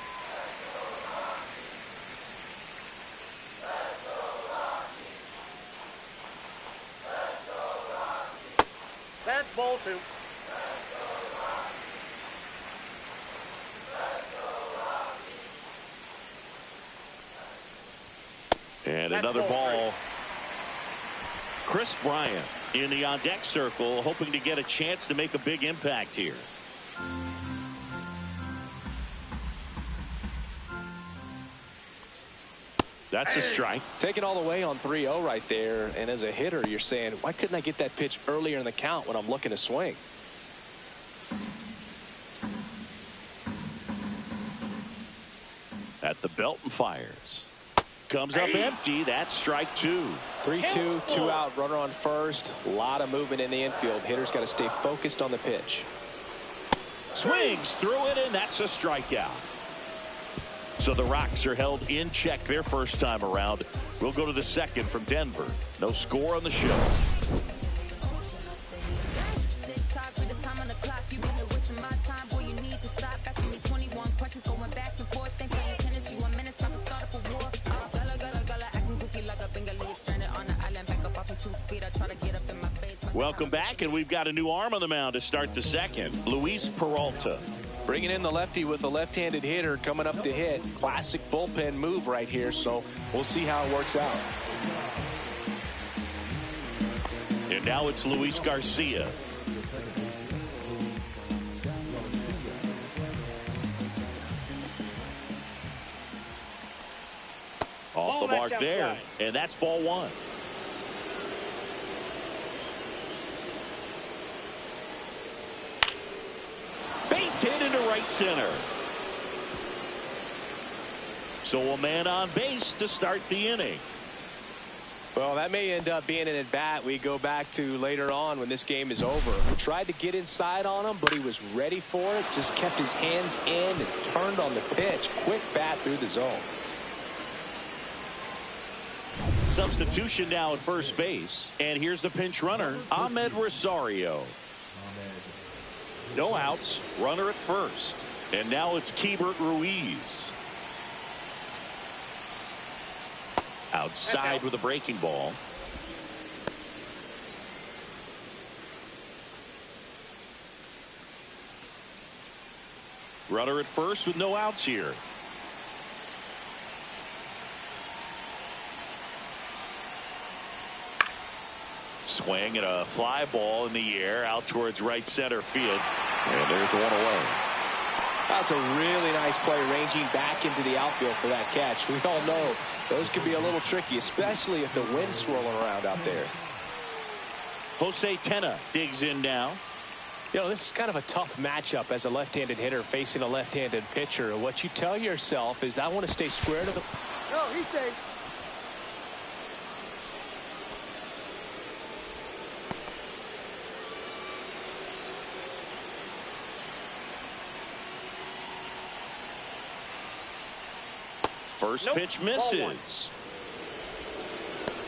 That's ball two. And another ball. Chris Bryant in the on-deck circle, hoping to get a chance to make a big impact here. That's a strike. Taking all the way on 3-0 right there. And as a hitter, you're saying, why couldn't I get that pitch earlier in the count when I'm looking to swing? At the belt and fires. Comes up empty. That's strike two. 3-2, 2 out, runner on first. A lot of movement in the infield. Hitter's got to stay focused on the pitch. Swings through it, and that's a strikeout. So the Rocks are held in check their first time around. We'll go to the second from Denver. No score on the show. Welcome back, and we've got a new arm on the mound to start the second. Luis Peralta. Bringing in the lefty with the left-handed hitter coming up to hit. Classic bullpen move right here, so we'll see how it works out. And now it's Luis Garcia. Off the mark there, and that's ball one. Base hit into right center. So a man on base to start the inning. Well, that may end up being an at-bat we go back to later on when this game is over. Tried to get inside on him, but he was ready for it. Just kept his hands in and turned on the pitch. Quick bat through the zone. Substitution now at first base. And here's the pinch runner, Ahmed Rosario. No outs, runner at first. And now it's Keibert Ruiz. Outside with a breaking ball. Runner at first with no outs here. Swing and a fly ball in the air out towards right center field. And there's the one away. That's a really nice play, ranging back into the outfield for that catch. We all know those can be a little tricky, especially if the wind's swirling around out there. Jose Tena digs in now. You know, this is kind of a tough matchup as a left-handed hitter facing a left-handed pitcher. What you tell yourself is, I want to stay square to the... No, he's safe. First pitch misses.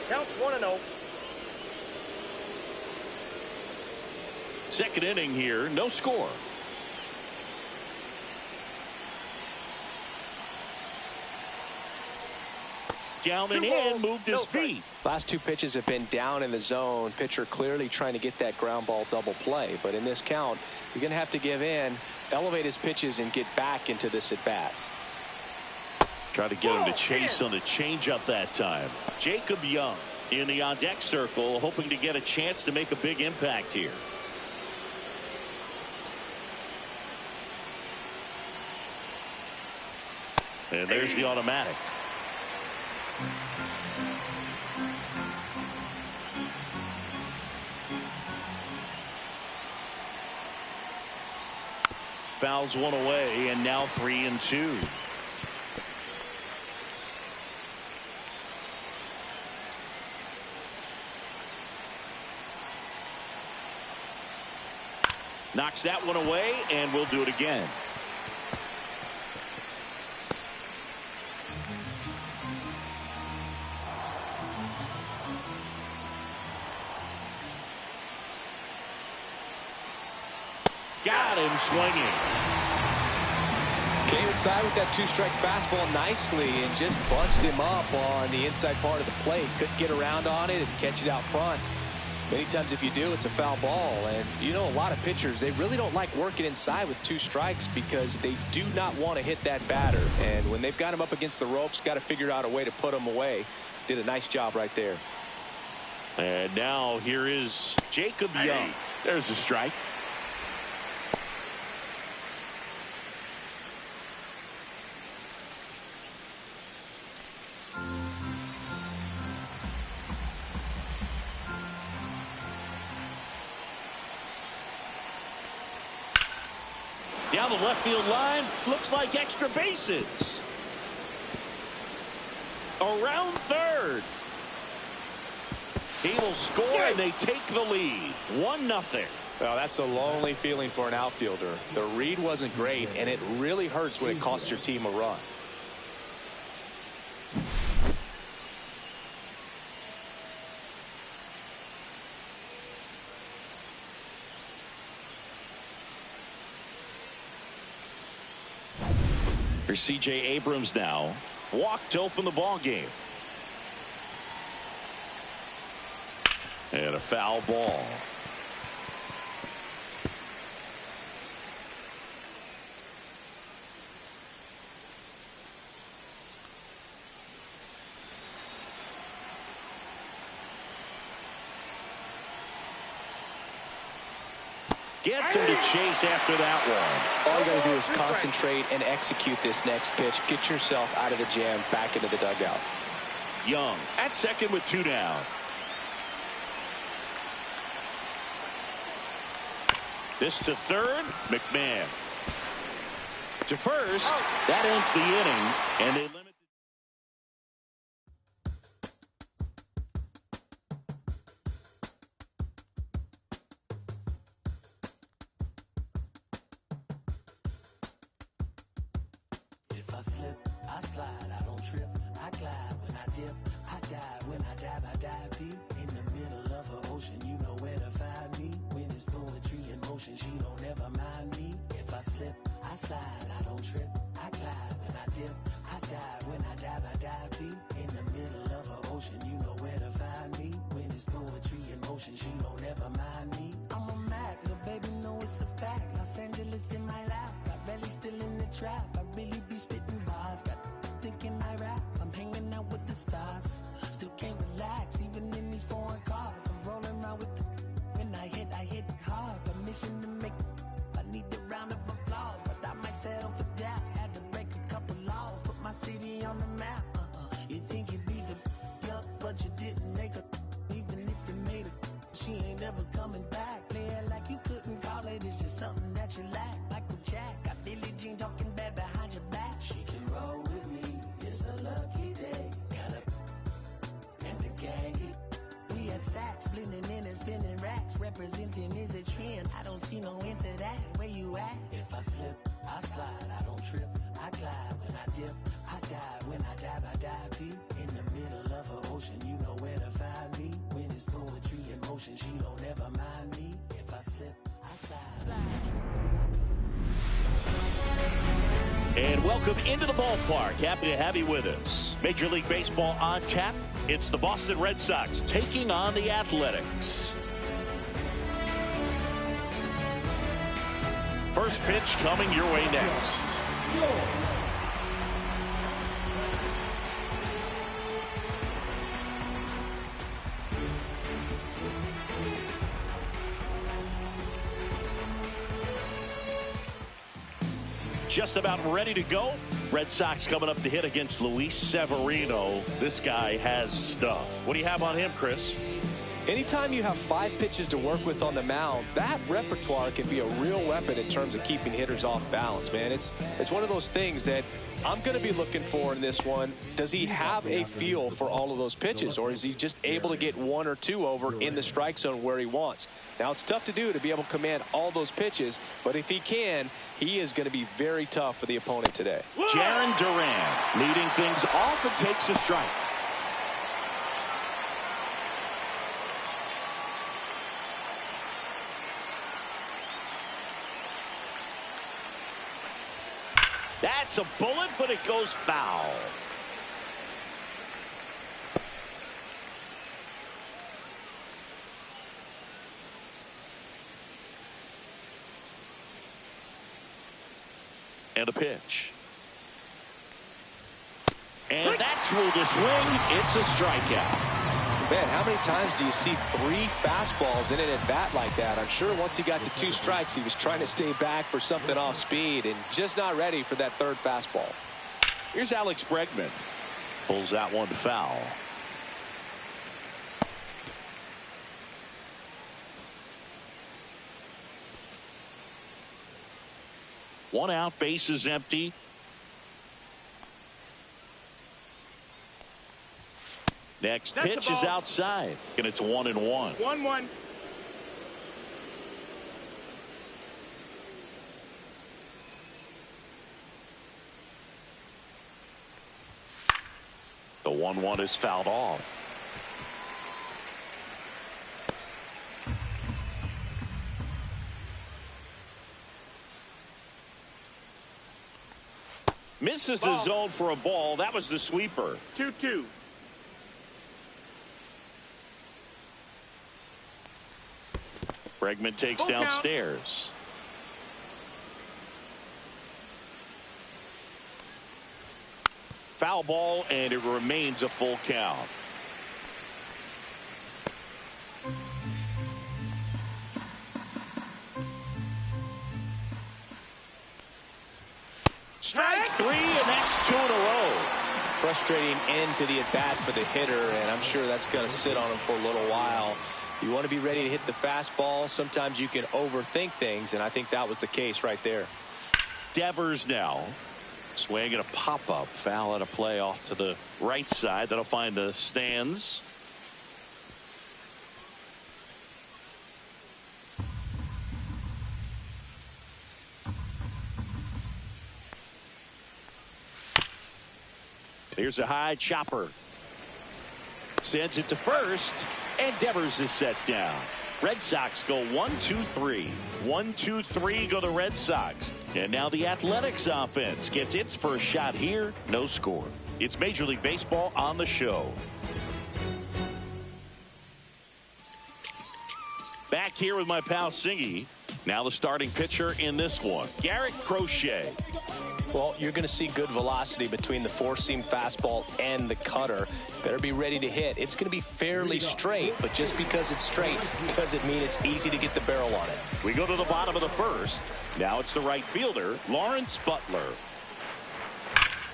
Counts 1-0. Second inning here, no score. Down and in, moved his feet. Last two pitches have been down in the zone. Pitcher clearly trying to get that ground ball double play. But in this count, he's going to have to give in, elevate his pitches, and get back into this at bat. Try to get him to chase on the changeup that time. Jacob Young in the on-deck circle, hoping to get a chance to make a big impact here. And there's the automatic. Fouls one away, and now 3-2. Knocks that one away, and we'll do it again. Got him swinging. Came inside with that two-strike fastball nicely and just bunched him up on the inside part of the plate. Couldn't get around on it and catch it out front. Many times if you do, it's a foul ball. And you know, a lot of pitchers, they really don't like working inside with two strikes because they do not want to hit that batter. And when they've got him up against the ropes, got to figure out a way to put him away. Did a nice job right there. And now here is Jacob Young. There's a strike. Down the left field line, looks like extra bases. Around third. He will score, and they take the lead. 1-0. Well, that's a lonely feeling for an outfielder. The read wasn't great, and it really hurts when it costs your team a run. Here's C.J. Abrams now. Walked to open the ball game. And a foul ball. Gets him to chase after that one. All you got to do is concentrate and execute this next pitch. Get yourself out of the jam, back into the dugout. Young at second with 2 down. This to third. McMahon. To first. That ends the inning. And they limit. I slip, I slide, I don't trip, I glide when I dip, I dive when I dive deep in the middle of an ocean. You know where to find me when it's poetry in motion. She don't ever mind me. If I slip, I slide, I don't trip, I glide when I dip, I dive when I dive deep in the middle of an ocean. You know where to find me when it's poetry in motion. She don't ever mind me. I'm a Mac, little baby, know it's a fact. Los Angeles in my lap, got belly still in the trap. I really be spitting bars, got thinking I rap. I'm hanging out with the stars, still can't relax even in these foreign cars. I'm rolling around with the, when I hit hard. Permission to make, I need a round of applause, but I might settle for that. Had to break a couple laws, put my city on the map. You think you beat the up, but you didn't make her. Even if you made her, she ain't ever coming back. Play it like you couldn't call it, it's just something that you lack. Michael Jack, got Billie Jean talking bad behind your back. She can roll with me, it's a lucky day. Got a and the gang. We had stacks, blending in and spinning racks. Representing is a trend, I don't see no end to that. Where you at? If I slip, I slide, I don't trip, I glide when I dip, I dive when I dive deep in the middle of an ocean. You know where to find me when it's poetry in motion. She don't ever mind me. If I slip, I slide. And welcome into the ballpark. Happy to have you with us. Major League Baseball on tap. It's the Boston Red Sox taking on the Athletics. First pitch coming your way next. Just about ready to go. Red Sox coming up to hit against Luis Severino. This guy has stuff. What do you have on him, Chris? Anytime you have 5 pitches to work with on the mound, that repertoire can be a real weapon in terms of keeping hitters off balance, man. It's one of those things that I'm going to be looking for in this one. Does he have a feel for all of those pitches, or is he just able to get 1 or 2 over in the strike zone where he wants? Now, it's tough to do to be able to command all those pitches, but if he can, he is going to be very tough for the opponent today. Jarren Duran leading things off and takes a strike. That's a bullet, but it goes foul. And a pitch. And that's ruled a swing. It's a strikeout. Man, how many times do you see 3 fastballs in an at-bat like that? I'm sure once he got to 2 strikes, he was trying to stay back for something off speed and just not ready for that 3rd fastball. Here's Alex Bregman. Pulls that one foul. One out, base is empty. Next pitch is outside, and it's 1-1. 1-1. The 1-1 is fouled off. Misses the zone for a ball. That was the sweeper. 2-2. Bregman takes downstairs. Foul ball, and it remains a full count. Strike 3, and that's 2 in a row. Frustrating end to the at-bat for the hitter, and I'm sure that's going to sit on him for a little while. You want to be ready to hit the fastball. Sometimes you can overthink things, and I think that was the case right there. Devers now. Swing and a pop-up. Foul at a play off to the right side. That'll find the stands. Here's a high chopper. Sends it to first, and Devers is set down. Red Sox go 1-2-3. 1-2-3 go the Red Sox. And now the Athletics offense gets its first shot here. No score. It's Major League Baseball on the show. Back here with my pal Singy. Now the starting pitcher in this one, Garrett Crochet. Well, you're going to see good velocity between the 4-seam fastball and the cutter. Better be ready to hit. It's going to be fairly straight, but just because it's straight doesn't mean it's easy to get the barrel on it. We go to the bottom of the first. Now it's the right fielder, Lawrence Butler.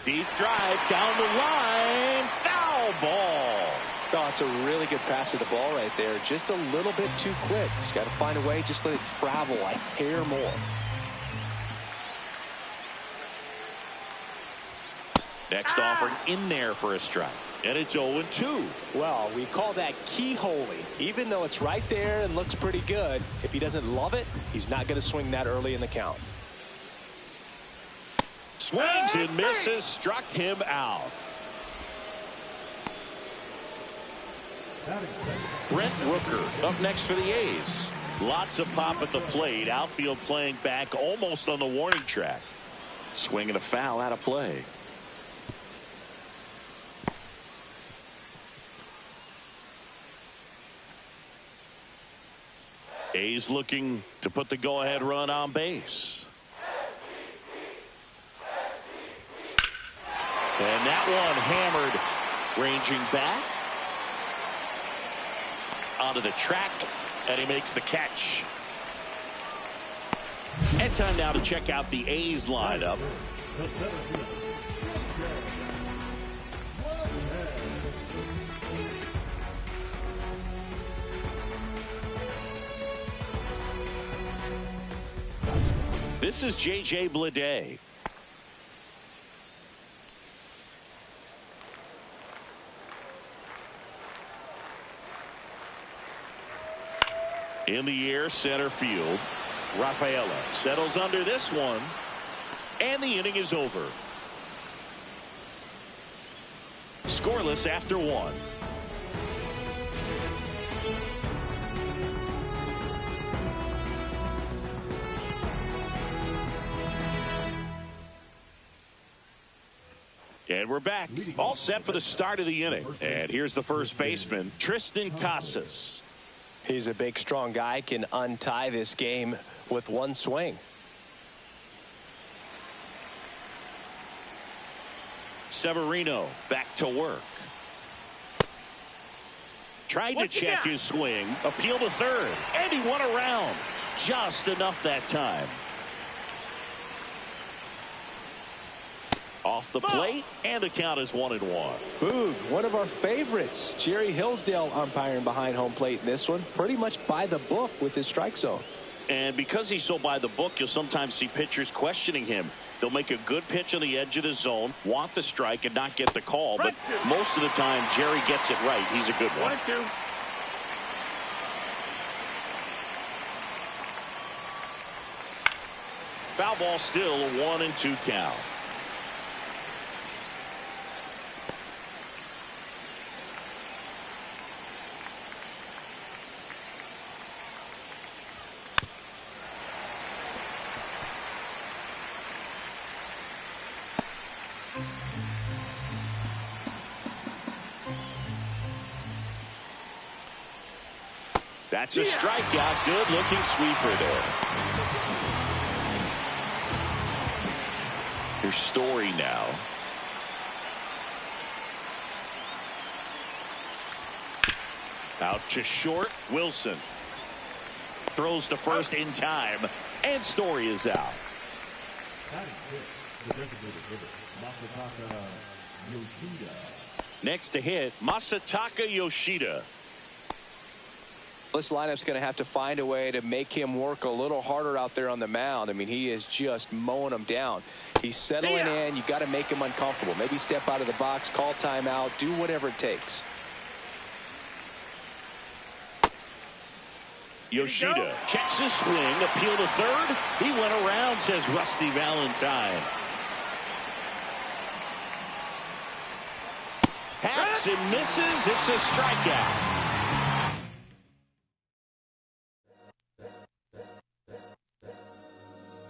Deep drive down the line. Foul ball. Oh, it's a really good pass to the ball right there. Just a little bit too quick. He's got to find a way. Just let it travel a hair more. Next offered in there for a strike. And it's 0-2. Well, we call that keyholing. Even though it's right there and looks pretty good, if he doesn't love it, he's not going to swing that early in the count. Swings and misses. Struck him out. Brent Rooker up next for the A's. Lots of pop at the plate. Outfield playing back almost on the warning track. Swing and a foul out of play. A's looking to put the go-ahead run on base. And that one hammered, ranging back onto the track, and he makes the catch. And time now to check out the A's lineup. This is J.J. Bleday. In the air, center field. Rafaela settles under this one. And the inning is over. Scoreless after one. And we're back. All set for the start of the inning. And here's the first baseman, Triston Casas. He's a big, strong guy, can untie this game with one swing. Severino back to work. Tried to check his swing. Appeal to third. And he won around. Just enough that time. Off the plate, and the count is 1-1. Boog, one of our favorites. Jerry Hillsdale umpiring behind home plate in this one. Pretty much by the book with his strike zone. And because he's so by the book, you'll sometimes see pitchers questioning him. They'll make a good pitch on the edge of the zone, want the strike, and not get the call. But most of the time, Jerry gets it right. He's a good one. 1-2. Foul ball still, a 1-2 count. That's a strikeout. Good looking sweeper there. Here's Story now. Out to short. Wilson throws to first in time, and Story is out. Next to hit, Masataka Yoshida. This lineup's going to have to find a way to make him work a little harder out there on the mound. I mean, he is just mowing them down. He's settling in. You got to make him uncomfortable. Maybe step out of the box, call timeout, do whatever it takes. Yoshida checks his swing, appeal to third. He went around, says Rusty Valentine. Hacks and misses. It's a strikeout.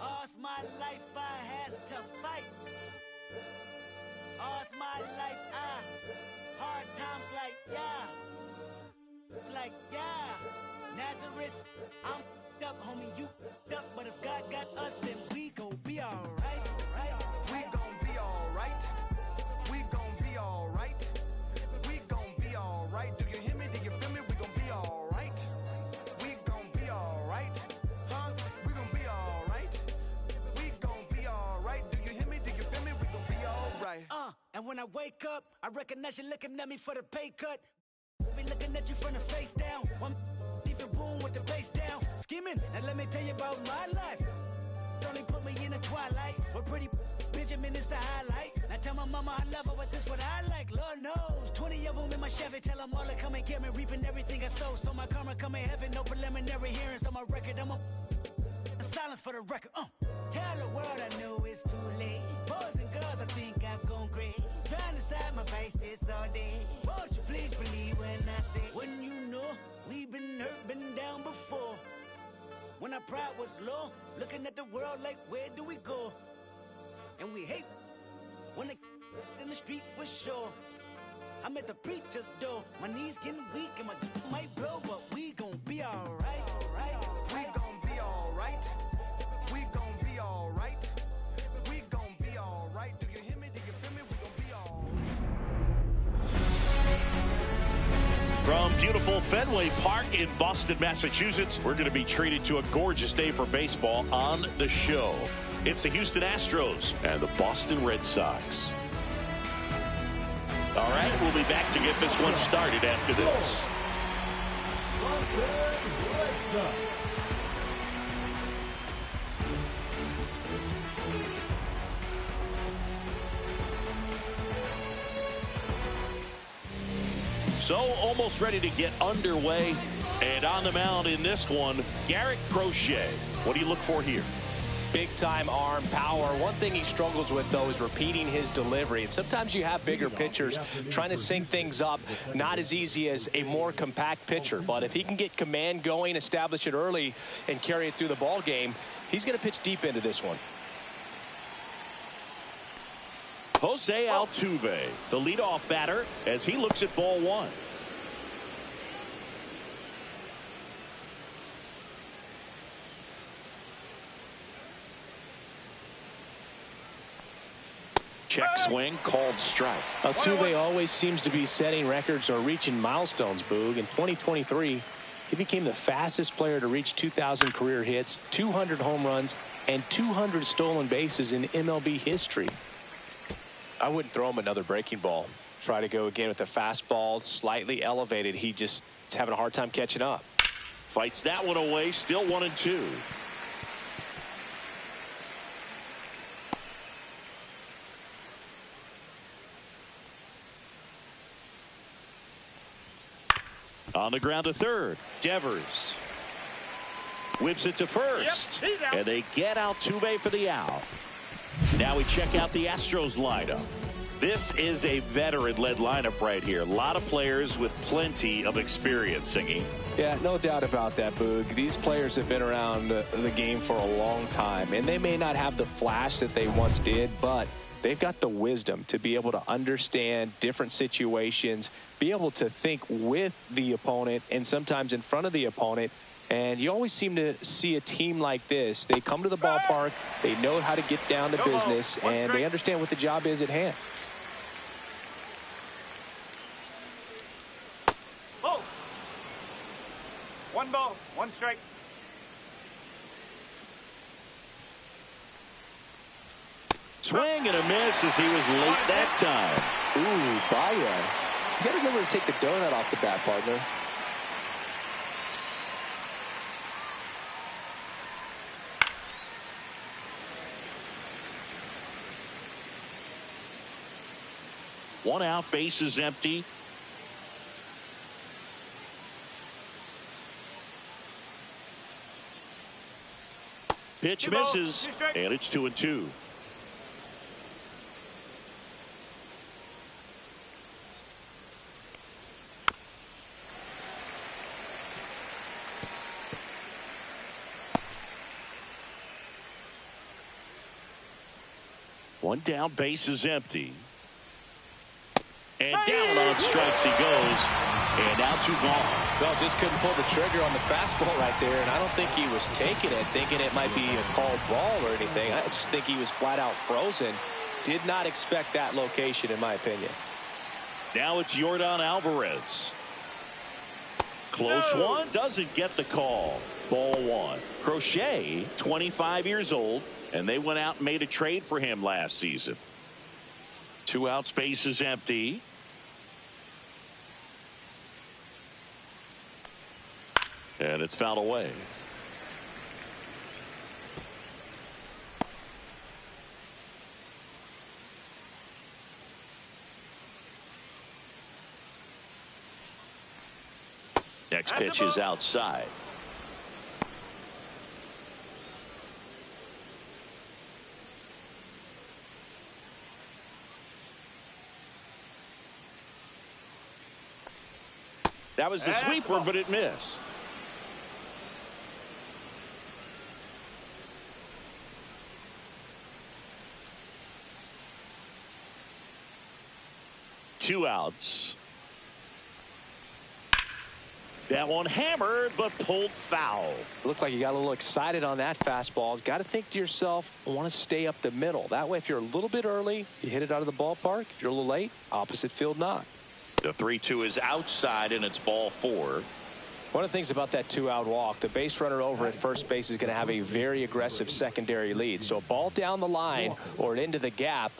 All's my life I has to fight. All's my life hard times like Nazareth, I'm up, homie, you up, but if God got us, then we gon' be alright. We gon' be alright. We gon' be alright. We gon' be alright. Do you hear me? Do you feel me? We gon' be alright. We gon' be alright. Huh? We gon' be alright. We gon' be alright. Do you hear me? Do you feel me? We gon' be alright. And when I wake up, I recognize you looking at me for the pay cut. Be looking at you from the face down. One even boom with the bass down. Skimming, now let me tell you about my life. Only put me in the twilight. We're pretty Benjamin is the highlight. Now tell my mama I love her, but this what I like. Lord knows, 20 of them in my Chevy. Tell them all to come and get me, reaping everything I sow. So my karma come in heaven, no preliminary hearings on my record. I'm a silence for the record. Tell the world I know it's too late. Boys and girls, I think I've gone crazy. Trying to side my face this all day. Won't you please believe when I say, when you know we've been hurt, been down before. When our pride was low, looking at the world like, where do we go? And we hate when they in the street for sure. I'm at the preacher's door, my knees getting weak and my might blow, but we gon' be alright. We gon' be alright. We gon' be alright. We gon' be alright. Do you hear me? Do you feel me? We gon' be alright. From beautiful Fenway Park in Boston, Massachusetts, we're going to be treated to a gorgeous day for baseball on the show. It's the Houston Astros and the Boston Red Sox. All right, we'll be back to get this one started after this. So almost ready to get underway. And on the mound in this one, Garrett Crochet. What do you look for here? Big-time arm power. One thing he struggles with, though, is repeating his delivery. And sometimes you have bigger pitchers trying to sync things up. Not as easy as a more compact pitcher. But if he can get command going, establish it early, and carry it through the ball game, he's going to pitch deep into this one. Jose Altuve, the leadoff batter, as he looks at ball one. Check swing, called strike. Altuve always seems to be setting records or reaching milestones, Boog. In 2023, he became the fastest player to reach 2,000 career hits, 200 home runs, and 200 stolen bases in MLB history. I wouldn't throw him another breaking ball. Try to go again with the fastball, slightly elevated. He just is having a hard time catching up. Fights that one away, still 1-2. On the ground to third, Devers whips it to first, and they get Altuve for the out. Now we check out the Astros lineup. This is a veteran-led lineup right here. A lot of players with plenty of experience, Singing. Yeah, no doubt about that, Boog. These players have been around the game for a long time, and they may not have the flash that they once did, but they've got the wisdom to be able to understand different situations, be able to think with the opponent and sometimes in front of the opponent. And you always seem to see a team like this. They come to the ballpark, they know how to get down to business, and they understand what the job is at hand. Oh. 1 ball, 1 strike. Swing and a miss as he was late that time. Ooh, Baez. You got to remember to take the donut off the bat, partner. One out, base is empty. Pitch misses, and it's 2-2. One down, base is empty. And down on strikes he goes. And now 2 gone. Well, just couldn't pull the trigger on the fastball right there. And I don't think he was taking it, thinking it might be a called ball or anything. I just think he was flat out frozen. Did not expect that location, in my opinion. Now it's Yordan Alvarez. Close one. Doesn't get the call. Ball 1. Crochet, 25 years old. And they went out and made a trade for him last season. 2 outs, base is empty. And it's fouled away. Next pitch is outside. That was the sweeper, but it missed. Two outs. That one hammered, but pulled foul. Looked like you got a little excited on that fastball. Got to think to yourself, I want to stay up the middle. That way, if you're a little bit early, you hit it out of the ballpark. If you're a little late, opposite field knock. The 3-2 is outside, and it's ball 4. One of the things about that 2-out walk, the base runner over at first base is going to have a very aggressive secondary lead. So a ball down the line or into the gap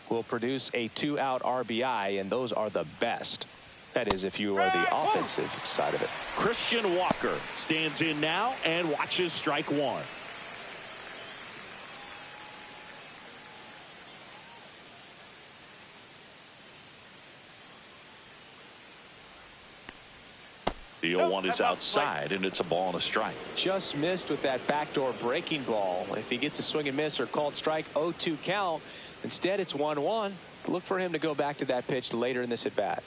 will produce a 2-out RBI, and those are the best. That is if you are the offensive side of it. Christian Walker stands in now and watches strike 1. The 0-1 is outside, and it's a ball and a strike. Just missed with that backdoor breaking ball. If he gets a swing and miss or called strike, 0-2 count. Instead, it's 1-1. Look for him to go back to that pitch later in this at bat.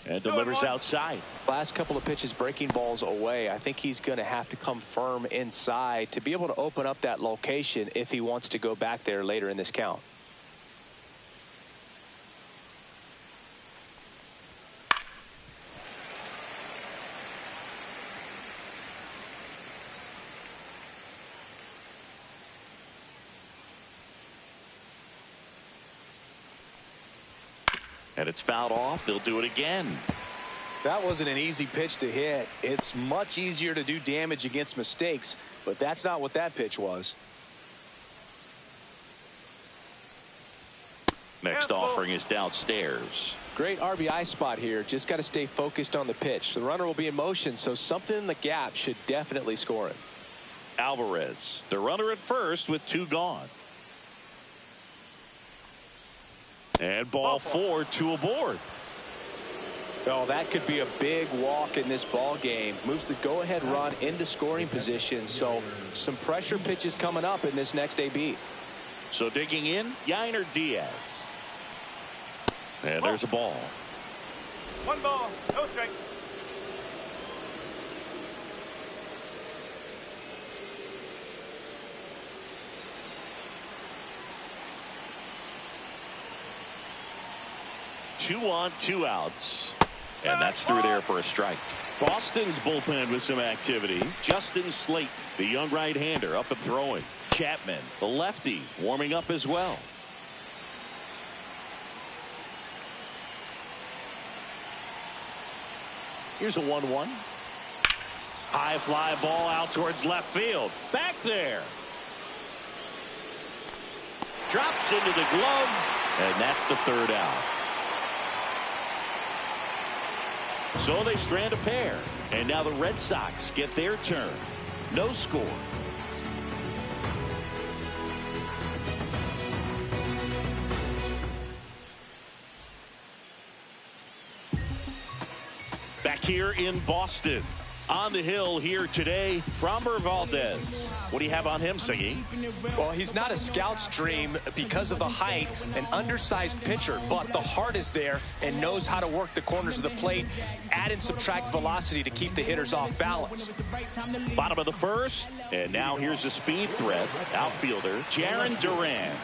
And delivers outside. Last couple of pitches breaking balls away. I think he's going to have to come firm inside to be able to open up that location if he wants to go back there later in this count. And it's fouled off. They'll do it again. That wasn't an easy pitch to hit. It's much easier to do damage against mistakes, but that's not what that pitch was. Next offering is downstairs. Great RBI spot here. Just got to stay focused on the pitch. The runner will be in motion, so something in the gap should definitely score him. Alvarez, the runner at first with 2 gone. And ball 4, 2 aboard. Oh, that could be a big walk in this ball game. Moves the go-ahead run into scoring position. So some pressure pitches coming up in this next AB. So digging in, Yainer Diaz. And there's a ball. 1 ball, no strike. Two on, 2 outs. And that's through there for a strike. Boston's bullpen with some activity. Justin Slayton, the young right-hander, up and throwing. Chapman, the lefty, warming up as well. Here's a 1-1. High fly ball out towards left field. Back there. Drops into the glove. And that's the 3rd out. So they strand a pair. And now the Red Sox get their turn. No score. Back here in Boston. On the hill here today, Framber Valdez. What do you have on him, Siggy? Well, he's not a scout's dream because of the height, an undersized pitcher, but the heart is there and knows how to work the corners of the plate, add and subtract velocity to keep the hitters off balance. Bottom of the 1st, and now here's a speed threat, outfielder Jarren Duran.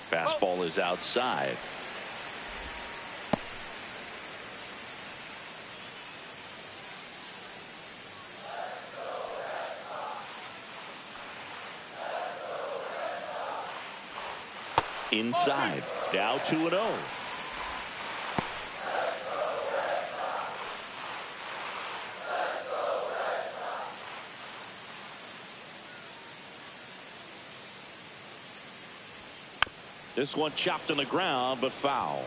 Fastball is outside. Inside. Now 2-0. This one chopped on the ground, but foul.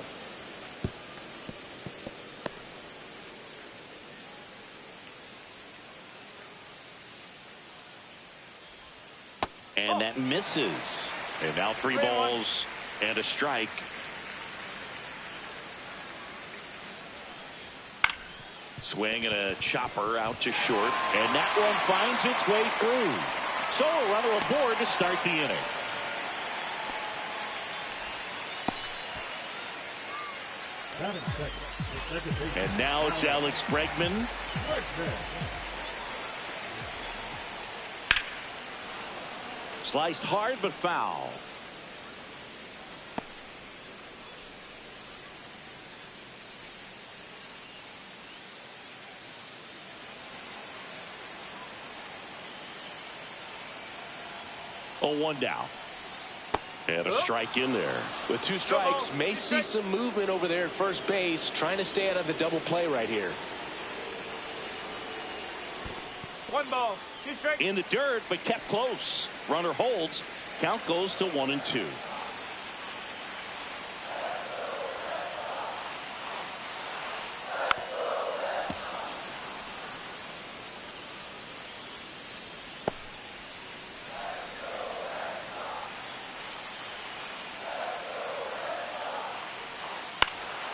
And that misses. And now 3 balls and a strike. Swing and a chopper out to short. And that one finds its way through. So a runner aboard to start the inning. And now it's Alex Bregman. Sliced hard but foul. Oh, 1 down. And a strike in there. With 2 strikes, may see some movement over there at first base, trying to stay out of the double play right here. 1 ball, 2 strikes. In the dirt, but kept close. Runner holds. Count goes to 1-2.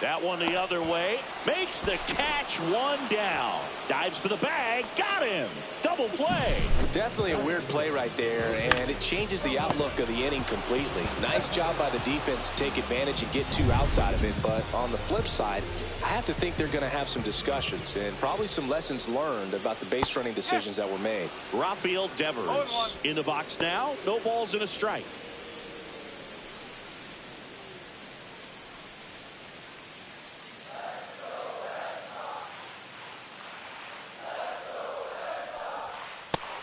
That one the other way. Makes the catch, one down. Dives for the bag. Got him. Double play. Definitely a weird play right there, and it changes the outlook of the inning completely. Nice job by the defense to take advantage and get 2 outs out of it, but on the flip side, I have to think they're going to have some discussions and probably some lessons learned about the base running decisions that were made. Rafael Devers in the box now. No balls and a strike.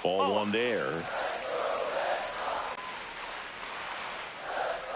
Ball one there.